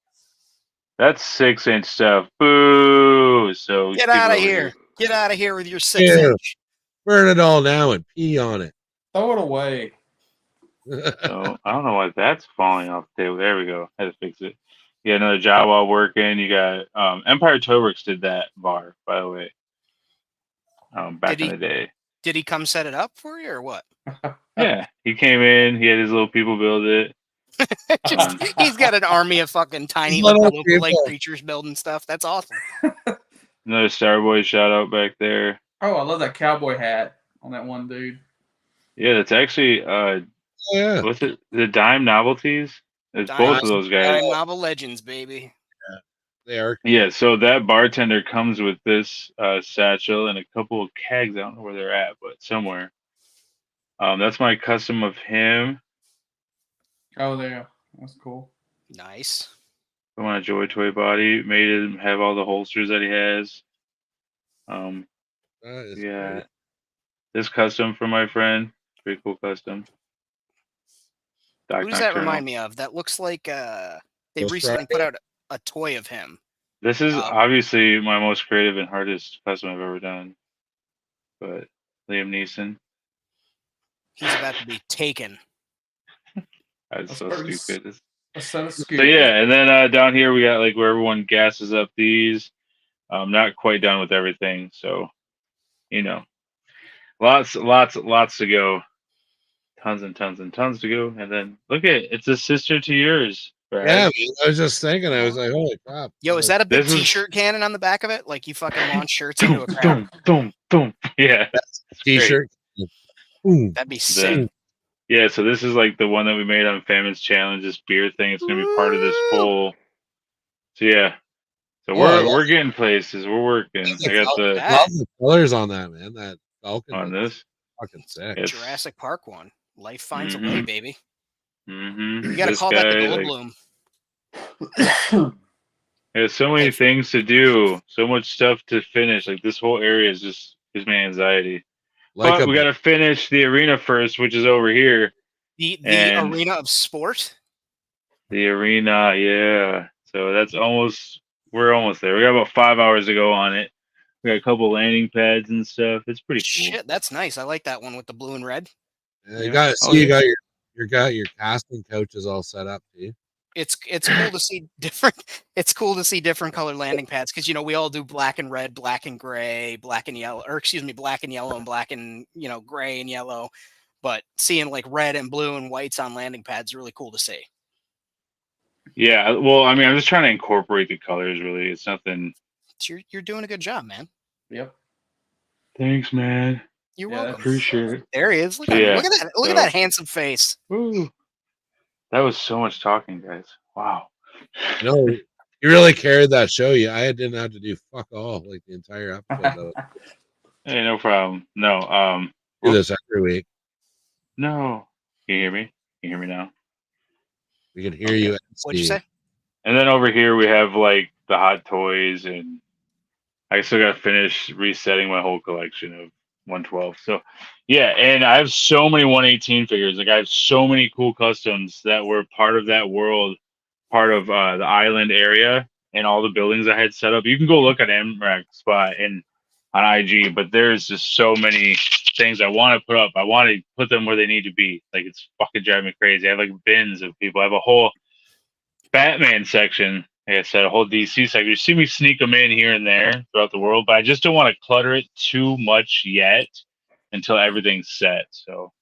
That's 6-inch stuff. Boo! So Get keep it out of over here. Get out of here with your 6 Yeah. inch. Burn it all now and pee on it. Throw it away. So I don't know why that's falling off the table. There we go. Had to fix it. Yeah, another Jawa working. You got Empire Towerworks did that bar, by the way. Back in the day. Did he come set it up for you or what? Yeah, he came in. He had his little people build it. Just, he's got an army of fucking tiny Little little like people. creatures building stuff. That's awesome. Another Starboy shout out back there. Oh, I love that cowboy hat on that one dude. Yeah, that's actually Yeah. what's it? The Dime Novelties. It's Dime- both of those guys. Time Novel Legends, baby. They are. Yeah, so that bartender comes with this satchel and a couple of kegs. I don't know where they're at, but somewhere. That's my custom of him. Oh, there. That's cool. Nice. I want a Joy Toy body. Made him have all the holsters that he has. That is Yeah. great. This custom for my friend. Pretty cool custom. Doc Who does that Nocturnal. remind me of? That looks like they Ghost recently Rider? put out a toy of him. This is Um, obviously my most creative and hardest custom I've ever done. But Liam Neeson. He's about to be taken. That's That's so pretty stupid. A set of So skills. yeah, and then down here we got like where everyone gasses up these. Not quite done with everything, so you know. lots to go. Tons and tons and tons to go. And then look at it. It's a sister to yours, Brad. Yeah, man, I was just thinking. I was like, holy crap! Yo, is that a big This was- T-shirt cannon on the back of it? Like you fucking launch shirts into a crowd? Boom, boom, boom. Yeah. T-shirt? Ooh. That'd be sick. Then, yeah, so this is like the one that we made on Famine's Challenge, this beer thing. It's gonna be part of this full. So yeah. So we're getting places. We're working. I got the Love the colors on that, man. That Falcon on looks this. fucking sick. It's- Jurassic Park one. Life finds a way, Mhm. baby. Mm-hmm. You gotta call that the Goldblum. There's so many things to do, so much stuff to finish. Like this whole area is just gives me anxiety. Like But we gotta finish the arena first, which is over here. The And- arena of sport. The arena, yeah. So that's we're almost there. We got about 5 hours to go on it. We got a couple landing pads and stuff. It's pretty cool. Shit, that's nice. I like that one with the blue and red. Yeah, you got Oh, you got your casting coaches all set up, too. It's cool to see different. It's cool to see different color landing pads because we all do black and red, black and gray, black and yellow, or excuse me, black and yellow and black and gray and yellow. But seeing like red and blue and whites on landing pads is really cool to see. Yeah, well, I mean, I'm just trying to incorporate the colors. Really, it's nothing. You're doing a good job, man. Yep. Thanks, man. You're Yeah, welcome. Appreciate it. There he is. Look Yeah, at that. Look at so- that handsome face. Woo. That was so much talking, guys. Wow. No, you really carried that show. I didn't have to do fuck all like the entire episode. Hey, no problem. No, Do this every week. no. Can you hear me? Can you hear me now? We can hear you. and What'd you see. say? And then over here we have like the hot toys, and I still got to finish resetting my whole collection of 112. So yeah, and I have so many 118 figures. Like I have so many cool customs that were part of that world, part of the island area, and all the buildings I had set up. You can go look at MRAC Spot and on IG, but there's just so many things I want to put up. I want to put them where they need to be. Like it's fucking driving me crazy. I have like bins of people. I have a whole Batman section. Like I said, a whole DC section. You see me sneak them in here and there throughout the world, but I just don't want to clutter it too much yet until everything's set. So,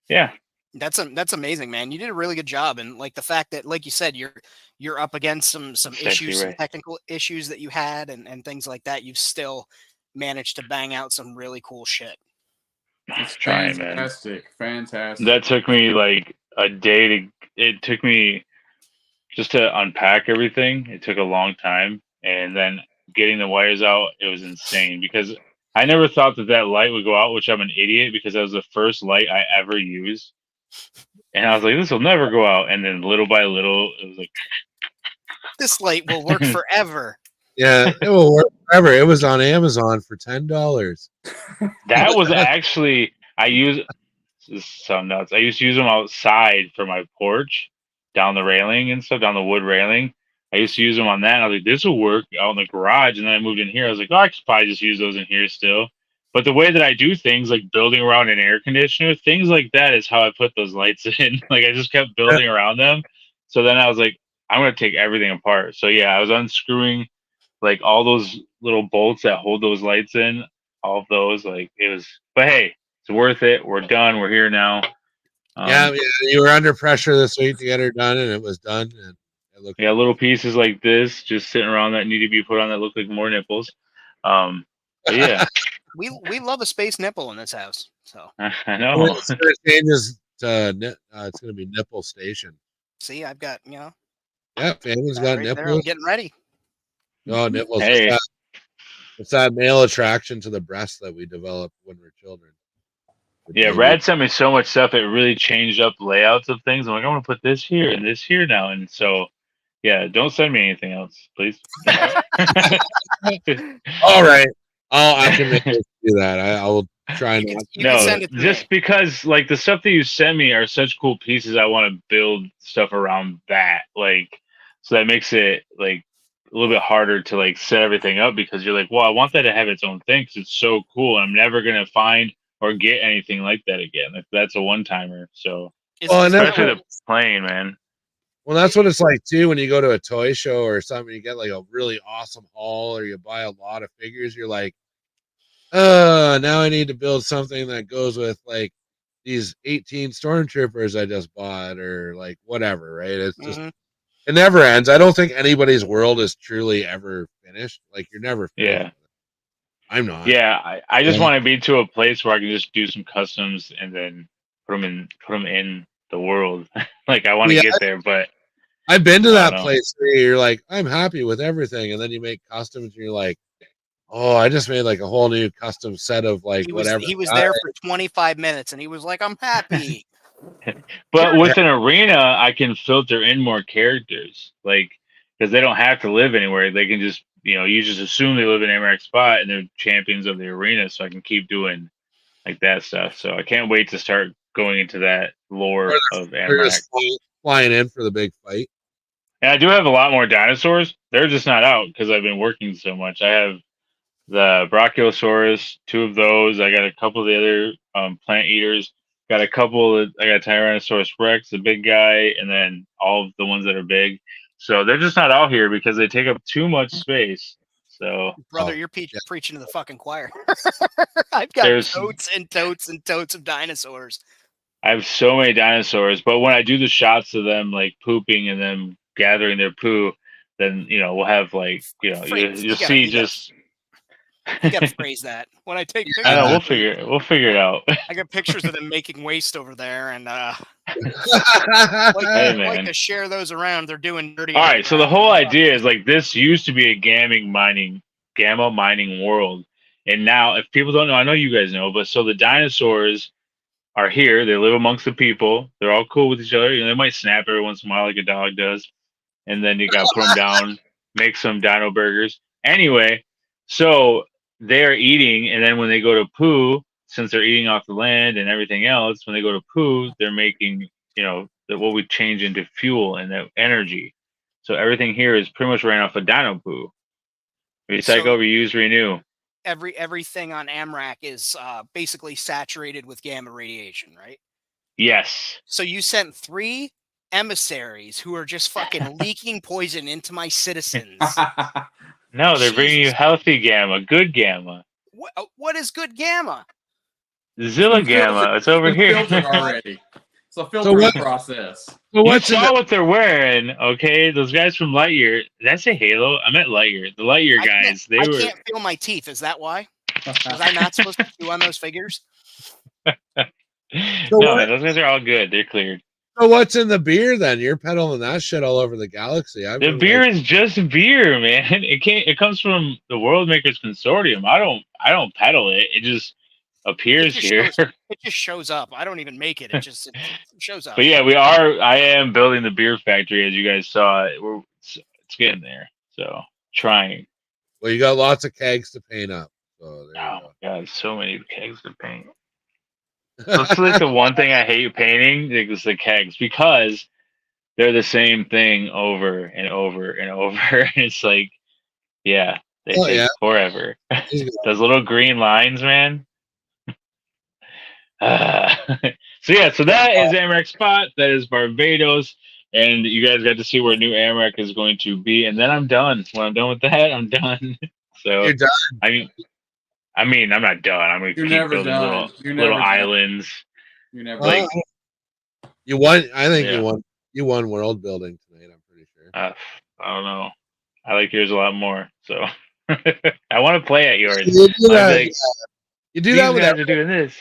yeah. That's amazing, man. You did a really good job, and like the fact that, like you said, you're up against some Sexy, issues, some right? technical issues that you had, and things like that. You've still managed to bang out some really cool shit. It's Trying, man. fantastic. That took me like a day it took me just to unpack everything. It took a long time. And then getting the wires out, it was insane because I never thought that light would go out, which I'm an idiot because that was the first light I ever used. And I was like, this will never go out. And then little by little, it was like, This light will work forever. Yeah, it will work forever. It was on Amazon for $10. that was actually, this is so nuts. I used to use them outside for my porch, down the railing and stuff, down the wood railing. I used to use them on that. And I was like, this will work out in the garage. And then I moved in here. I was like, oh, I could probably just use those in here still. But the way that I do things, like building around an air conditioner, things like that is how I put those lights in. Like I just kept building around them. So then I was like, I'm going to take everything apart. So yeah, I was unscrewing like all those little bolts that hold those lights in, all of those. Like it was, but hey, it's worth it. We're done. We're here now. Yeah, you were under pressure this week to get her done, and it was done. And it looked Yeah, little pieces like this just sitting around that need to be put on that look like more nipples. But yeah, We love a space nipple in this house. So I know. It's going to changes to it's going to be nipple station. see, I've got Yeah, Famine's that got right there. I'm nipples. getting ready. Oh, nipples. Hey. It's that male attraction to the breast that we developed when we're children. The Yeah, baby. Rad sent me so much stuff. It really changed up layouts of things. I'm like, I'm gonna put this here and this here now. And so, yeah, don't send me anything else, please. All right. Oh, I can make you do that. I will try You not. can No, send it to just me. because like the stuff that you send me are such cool pieces. I want to build stuff around that, like, so that makes it like a little bit harder to like set everything up because you're like, well, I want that to have its own thing because it's so cool. And I'm never gonna find or get anything like that again. Like that's a one timer. So Well, and that's especially the plane, man. Well, that's what it's like too when you go to a toy show or something. You get like a really awesome haul, or you buy a lot of figures. You're like, now I need to build something that goes with like these 18 stormtroopers I just bought, or like whatever, right? It's just Mhm. it never ends. I don't think anybody's world is truly ever finished. Like you're never finished. Yeah. with it. I'm not. Yeah, I just Yeah. want to be to a place where I can just do some customs and then put them in the world. Like I want to Yeah, get there, but I've been to I that don't know. place where you're like, I'm happy with everything, and then you make customs, and you're like, oh, I just made like a whole new custom set of like whatever. He was there for 25 minutes, and he was like, "I'm happy." But with an arena, I can filter in more characters, like because they don't have to live anywhere. They can just, you just assume they live in Amarak spot and they're champions of the arena, so I can keep doing like that stuff. So I can't wait to start going into that lore of They're Amarak. just flying in for the big fight. And I do have a lot more dinosaurs. They're just not out because I've been working so much. I have the Brachiosaurus, 2 of those. I got a couple of the other plant eaters. Got a couple. I got Tyrannosaurus Rex, the big guy, and then all of the ones that are big. So they're just not out here because they take up too much space. So Brother, Oh, you're yeah. preaching to the fucking choir. I've got There's- totes and totes and totes of dinosaurs. I have so many dinosaurs, but when I do the shots of them like pooping and them gathering their poo, then we'll have like Phrase. you'll You gotta- see you gotta- just. You gotta phrase that. When I take pictures, I know Yeah. we'll figure it out. I got pictures of them making waste over there, and Hey, like man. to share those around. They're doing dirty. All right, so the whole idea is like this used to be a gamma mining world, and now if people don't know, I know you guys know, but so the dinosaurs are here. They live amongst the people. They're all cool with each other. They might snap every once in a while like a dog does, and then you got to put them down, make some dino burgers. Anyway, so they are eating, and then when they go to poo, since they're eating off the land and everything else, when they go to poo, they're making what we change into fuel and that energy. So everything here is pretty much ran off of dino poo. Recycle, So- reuse, renew. Everything on Amrak is basically saturated with gamma radiation, right? Yes. So you sent 3 emissaries who are just fucking leaking poison into my citizens. No, they're bringing you Jesus. healthy gamma, good gamma. What is good gamma? Zilla gamma. It's over It's here. filtered already. It's a filtering what- process. So You what's in saw the, what they're wearing, okay? Those guys from Lightyear. Did I say Halo? I meant Lightyear. The Lightyear guys. I can't feel my teeth. Is that why? Was I not supposed to chew on those figures? No, what- man, those guys are all good. They're cleared. so what's in the beer then? You're peddling that shit all over the galaxy. The beer is just beer, man. It comes from the World Makers Consortium. I don't peddle it. It just appears just here. It just shows up. I don't even make it. It just shows up. But yeah, I am building the beer factory, as you guys saw. It's getting there. So trying. Well, you got lots of kegs to paint up. So there Oh you my god, so many kegs to paint. That's like the one thing I hate painting is the kegs, because they're the same thing over and over and over. It's like, yeah, they Oh, take yeah. forever. go. Those little green lines, man. So that is Amarak Spot. That is Barbados. And you guys got to see where New Amarak is going to be. And then I'm done. When I'm done with that, I'm done. So You're done. I mean, I'm not done. I'm gonna You're keep never building done. You're little never done. islands. You never. Well, you won. I think Yeah. you won world building tonight. I'm pretty sure. I don't know. I like yours a lot more. So I want to play at yours. You do I'm that. like, You do these that with guys are doing this.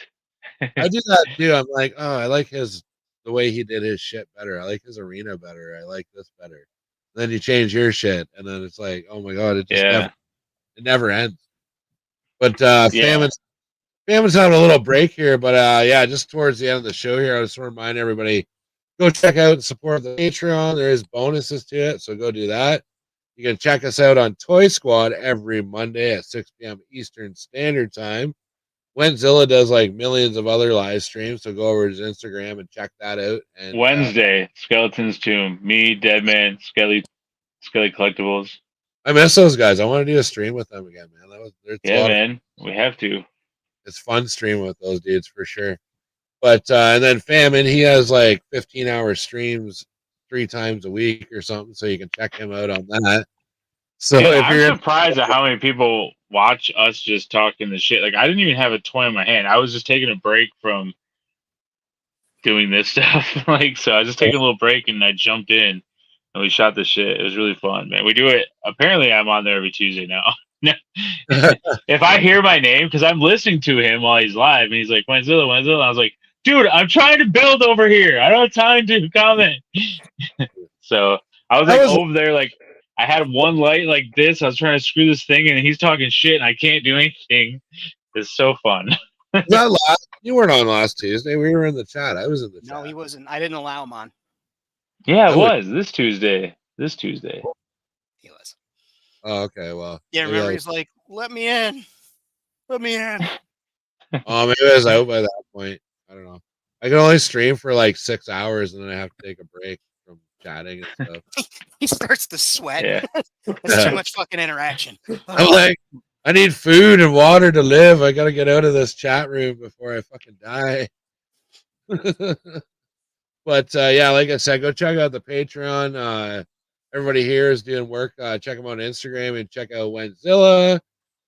I do that too. I'm like, oh, I like the way he did his shit better. I like his arena better. I like this better. Then you change your shit, and then it's like, oh my god, it just Yeah. never ends. But Yeah. Famin's having a little break here, but yeah, just towards the end of the show here, I just want to remind everybody, go check out and support the Patreon. There is bonuses to it, so go do that. You can check us out on Toy Squad every Monday at 6 p.m. Eastern Standard Time. Wenzilla does like millions of other live streams, so go over to his Instagram and check that out. And Wednesday, Skeleton's Tomb. Me, Deadman, Skelly Collectibles. I miss those guys. I want to do a stream with them again, man. Yeah, man. We have to. It's fun streaming with those dudes for sure. But and then Famine, he has like 15-hour streams 3 times a week or something, so you can check him out on that. So Yeah, if you're I'm surprised at how many people watch us just talking the shit. Like I didn't even have a toy in my hand. I was just taking a break from doing this stuff. Like so, I was just taking a little break and I jumped in and we shot the shit. It was really fun, man. We do it. Apparently, I'm on there every Tuesday now. If I hear my name, because I'm listening to him while he's live, and he's like, Wenzilla, Wenzilla. I was like, dude, I'm trying to build over here. I don't have time to comment. So I was like over there, like I had one light like this. I was trying to screw this thing, and he's talking shit, and I can't do anything. It's so fun. You weren't on last Tuesday. We were in the chat. I was in the chat. No, he wasn't. I didn't allow him on. Yeah, it was this Tuesday. This Tuesday. He was. Oh, okay. Well, Yeah, remember he's like, "Let me in, let me in." Oh, maybe I was out by that point. I don't know. I can only stream for like 6 hours, and then I have to take a break from chatting and stuff. He starts to sweat. Yeah. It's too much fucking interaction. I'm like, I need food and water to live. I gotta get out of this chat room before I fucking die. But yeah, like I said, go check out the Patreon. Everybody here is doing work. Check them on Instagram and check out Wenzilla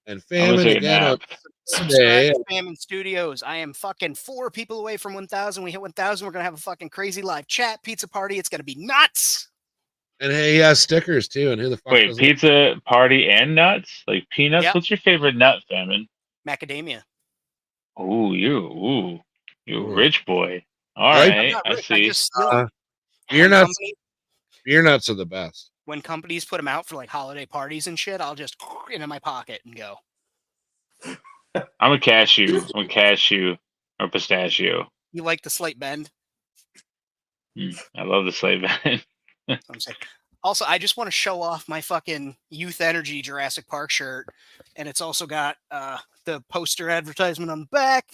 and Famine again on Sunday. Subscribe to Famine Studios. I am fucking 4 people away from 1,000. We hit 1,000. We're gonna have a fucking crazy live chat pizza party. It's gonna be nuts. And hey, he has stickers too. And who the fuck? Wait, pizza party and nuts? Like peanuts? Yep. What's your favorite nut, Famine? Macadamia. Oh, you Ooh. rich boy. All Like- right, I see. Beer nuts. Beer nuts are the best. When companies put them out for like holiday parties and shit, I'll just into my pocket and go. I'm a cashew. I'm a cashew or pistachio. You like the slight bend? I love the sleigh band. I'm saying. Also, I just want to show off my fucking Youth Energy Jurassic Park shirt, and it's also got the poster advertisement on the back.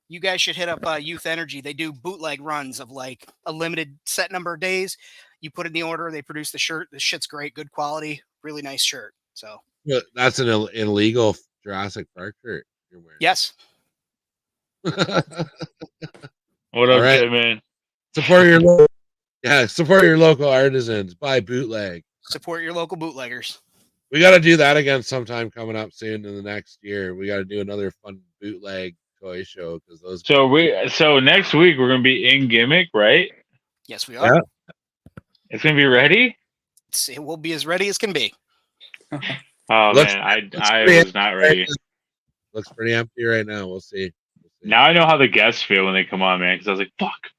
You guys should hit up Youth Energy. They do bootleg runs of like a limited set number of days. You put in the order, they produce the shirt. The shit's great, good quality, really nice shirt. So that's an illegal Jurassic Park shirt you're wearing. yes. What up, right. man? Support your local artisans. Buy bootleg. Support your local bootleggers. We got to do that again sometime coming up soon in the next year. We got to do another fun bootleg toy show because those. So next week we're gonna be in Gimmick, right? Yes, we are. Yeah. It's gonna be ready. It will be as ready as can be. Oh man, I was not ready. Looks pretty empty right now. We'll see. Now I know how the guests feel when they come on, man. Because I was like,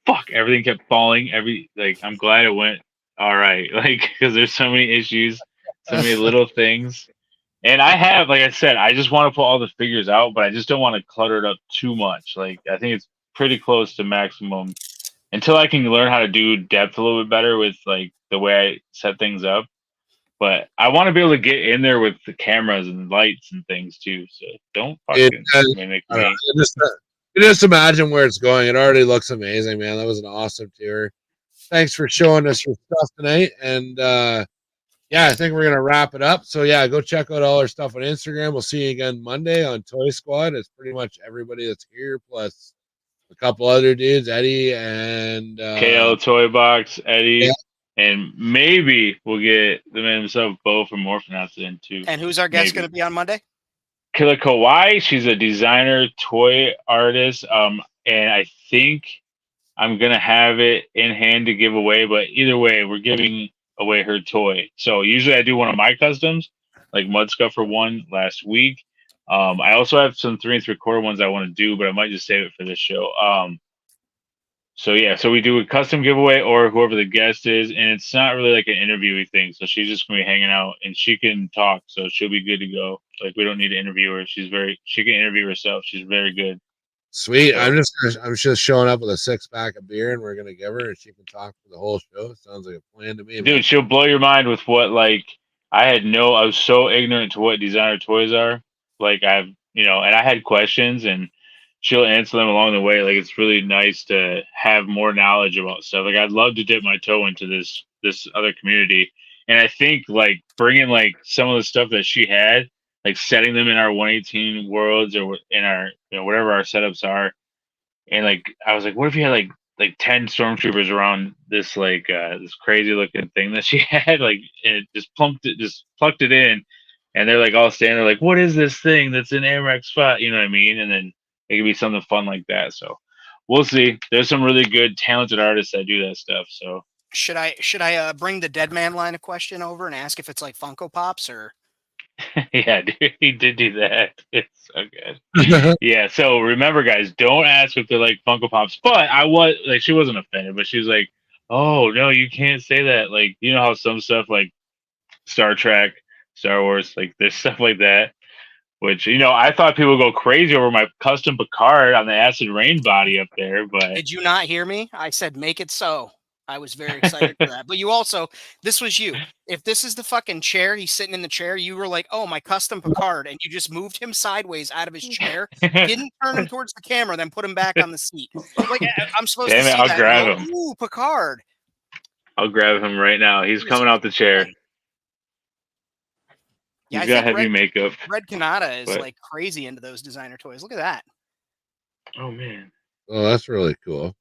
fuck, everything kept falling. I'm glad it went all right. Like, because there's so many issues, so many little things. And I have, like I said, I just want to put all the figures out, but I just don't want to clutter it up too much. Like, I think it's pretty close to maximum until I can learn how to do depth a little bit better with like the way I set things up. But I want to be able to get in there with the cameras and lights and things too. So don't fucking mimic me. Just imagine where it's going. It already looks amazing, man. That was an awesome tour. Thanks for showing us your stuff tonight. And yeah, I think we're gonna wrap it up. So yeah, go check out all our stuff on Instagram. We'll see you again Monday on Toy Squad. It's pretty much everybody that's here plus a couple other dudes, Eddie and KL Toy Box, Eddie, and maybe we'll get the man himself, Bo from Morphonauts in too. And who's our guest going to be on Monday? Killer Kawaii. She's a designer, toy artist, and I think I'm gonna have it in hand to give away. But either way, we're giving away her toy. So usually I do one of my customs, like Mud Scuffer one last week. I also have some 3 3/4 ones I want to do, but I might just save it for this show. So yeah, so we do a custom giveaway or whoever the guest is, and it's not really like an interviewing thing. So she's just gonna be hanging out and she can talk, so she'll be good to go. Like we don't need to interview her. She can interview herself. She's very good. Sweet. I'm just showing up with a 6-pack of beer and we're gonna give her and she can talk for the whole show. Sounds like a plan to me. Dude, she'll blow your mind with what I was so ignorant to what designer toys are. Like and I had questions and she'll answer them along the way. Like it's really nice to have more knowledge about stuff. Like I'd love to dip my toe into this other community. And I think like bringing like some of the stuff that she had, like setting them in our 118 worlds or in our whatever our setups are, and like I was like, what if you had like 10 stormtroopers around this this crazy looking thing that she had, like, and it just plucked it in. and they're like all standing there like, what is this thing that's in Amex spot? You know what I mean? And then it could be something fun like that. So we'll see. There's some really good, talented artists that do that stuff. So Should I bring the Dead Man line of question over and ask if it's like Funko Pops or? yeah, dude, he did do that. It's so good. Yeah. So remember, guys, don't ask if they're like Funko Pops. But I was like, she wasn't offended, but she was like, "Oh no, you can't say that." Like, you know how some stuff like Star Trek, Star Wars, like there's stuff like that. Which, you know, I thought people would go crazy over my custom Picard on the Acid Rain body up there, but Did you not hear me? I said make it so. I was very excited for that. But you also, this was you. If this is the fucking chair, he's sitting in the chair, you were like, oh, my custom Picard. And you just moved him sideways out of his chair, didn't turn him towards the camera, then put him back on the seat. Like, I'm supposed Damn to it, see I'll that. grab Go, him. ooh, Picard. I'll grab him right now. He's coming out the chair. Yeah, He's I got think heavy makeup. Red Kanata is but- like crazy into those designer toys. Look at that. Oh man. Oh, that's really cool.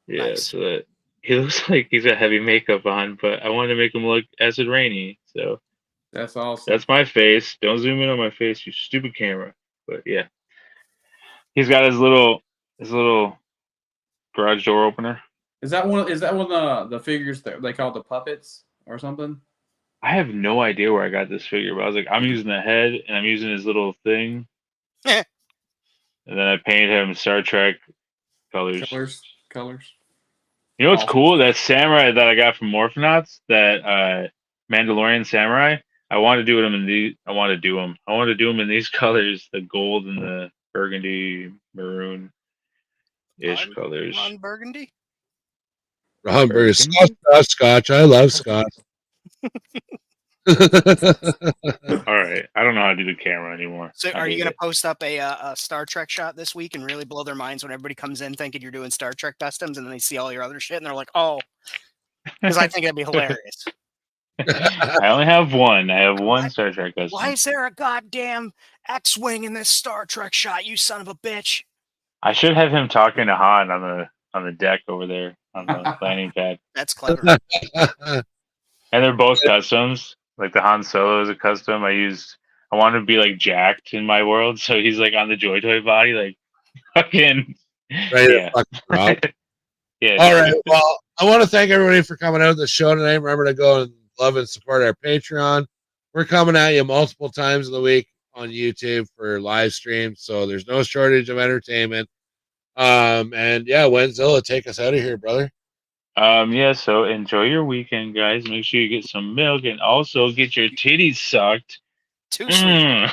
Yeah, Nice. so that he looks like he's got heavy makeup on, but I wanted to make him look Acid Rainy. So That's awesome. that's my face. Don't zoom in on my face, you stupid camera. But yeah. He's got his little garage door opener. Is that one of the figures that they call the puppets or something? I have no idea where I got this figure, but I was like, I'm using the head and I'm using his little thing. And then I painted him Star Trek colors. Colors. You know what's Awesome. cool? That samurai that I got from Morphonauts, that Mandalorian samurai. I want to do him in these. I want to do him in these colors: the gold and the burgundy, maroon, ish colors. Ron Burgundy. Ron Burgundy. Scotch. I love Scotch. All right, I don't know how to do the camera anymore. So I are you hate going to it. post up a Star Trek shot this week and really blow their minds when everybody comes in thinking you're doing Star Trek customs and then they see all your other shit and they're like, oh, because I think that'd be hilarious. I only have one. I have one Star Trek custom. Why is there a goddamn X-wing in this Star Trek shot, you son of a bitch? I should have him talking to Han on the deck over there on the landing pad. That's clever. And they're both customs. Like the Han Solo is a custom. I wanted to be like jacked in my world, so he's like on the Joy Toy body, like fucking Ready to yeah. fucking drop. Yeah. All right. Well, I want to thank everybody for coming out to the show tonight. Remember to go and love and support our Patreon. We're coming at you multiple times of the week on YouTube for live streams, so there's no shortage of entertainment. And yeah, Wenzilla, take us out of here, brother. Yeah, so enjoy your weekend, guys. Make sure you get some milk and also get your titties sucked. Too sweet.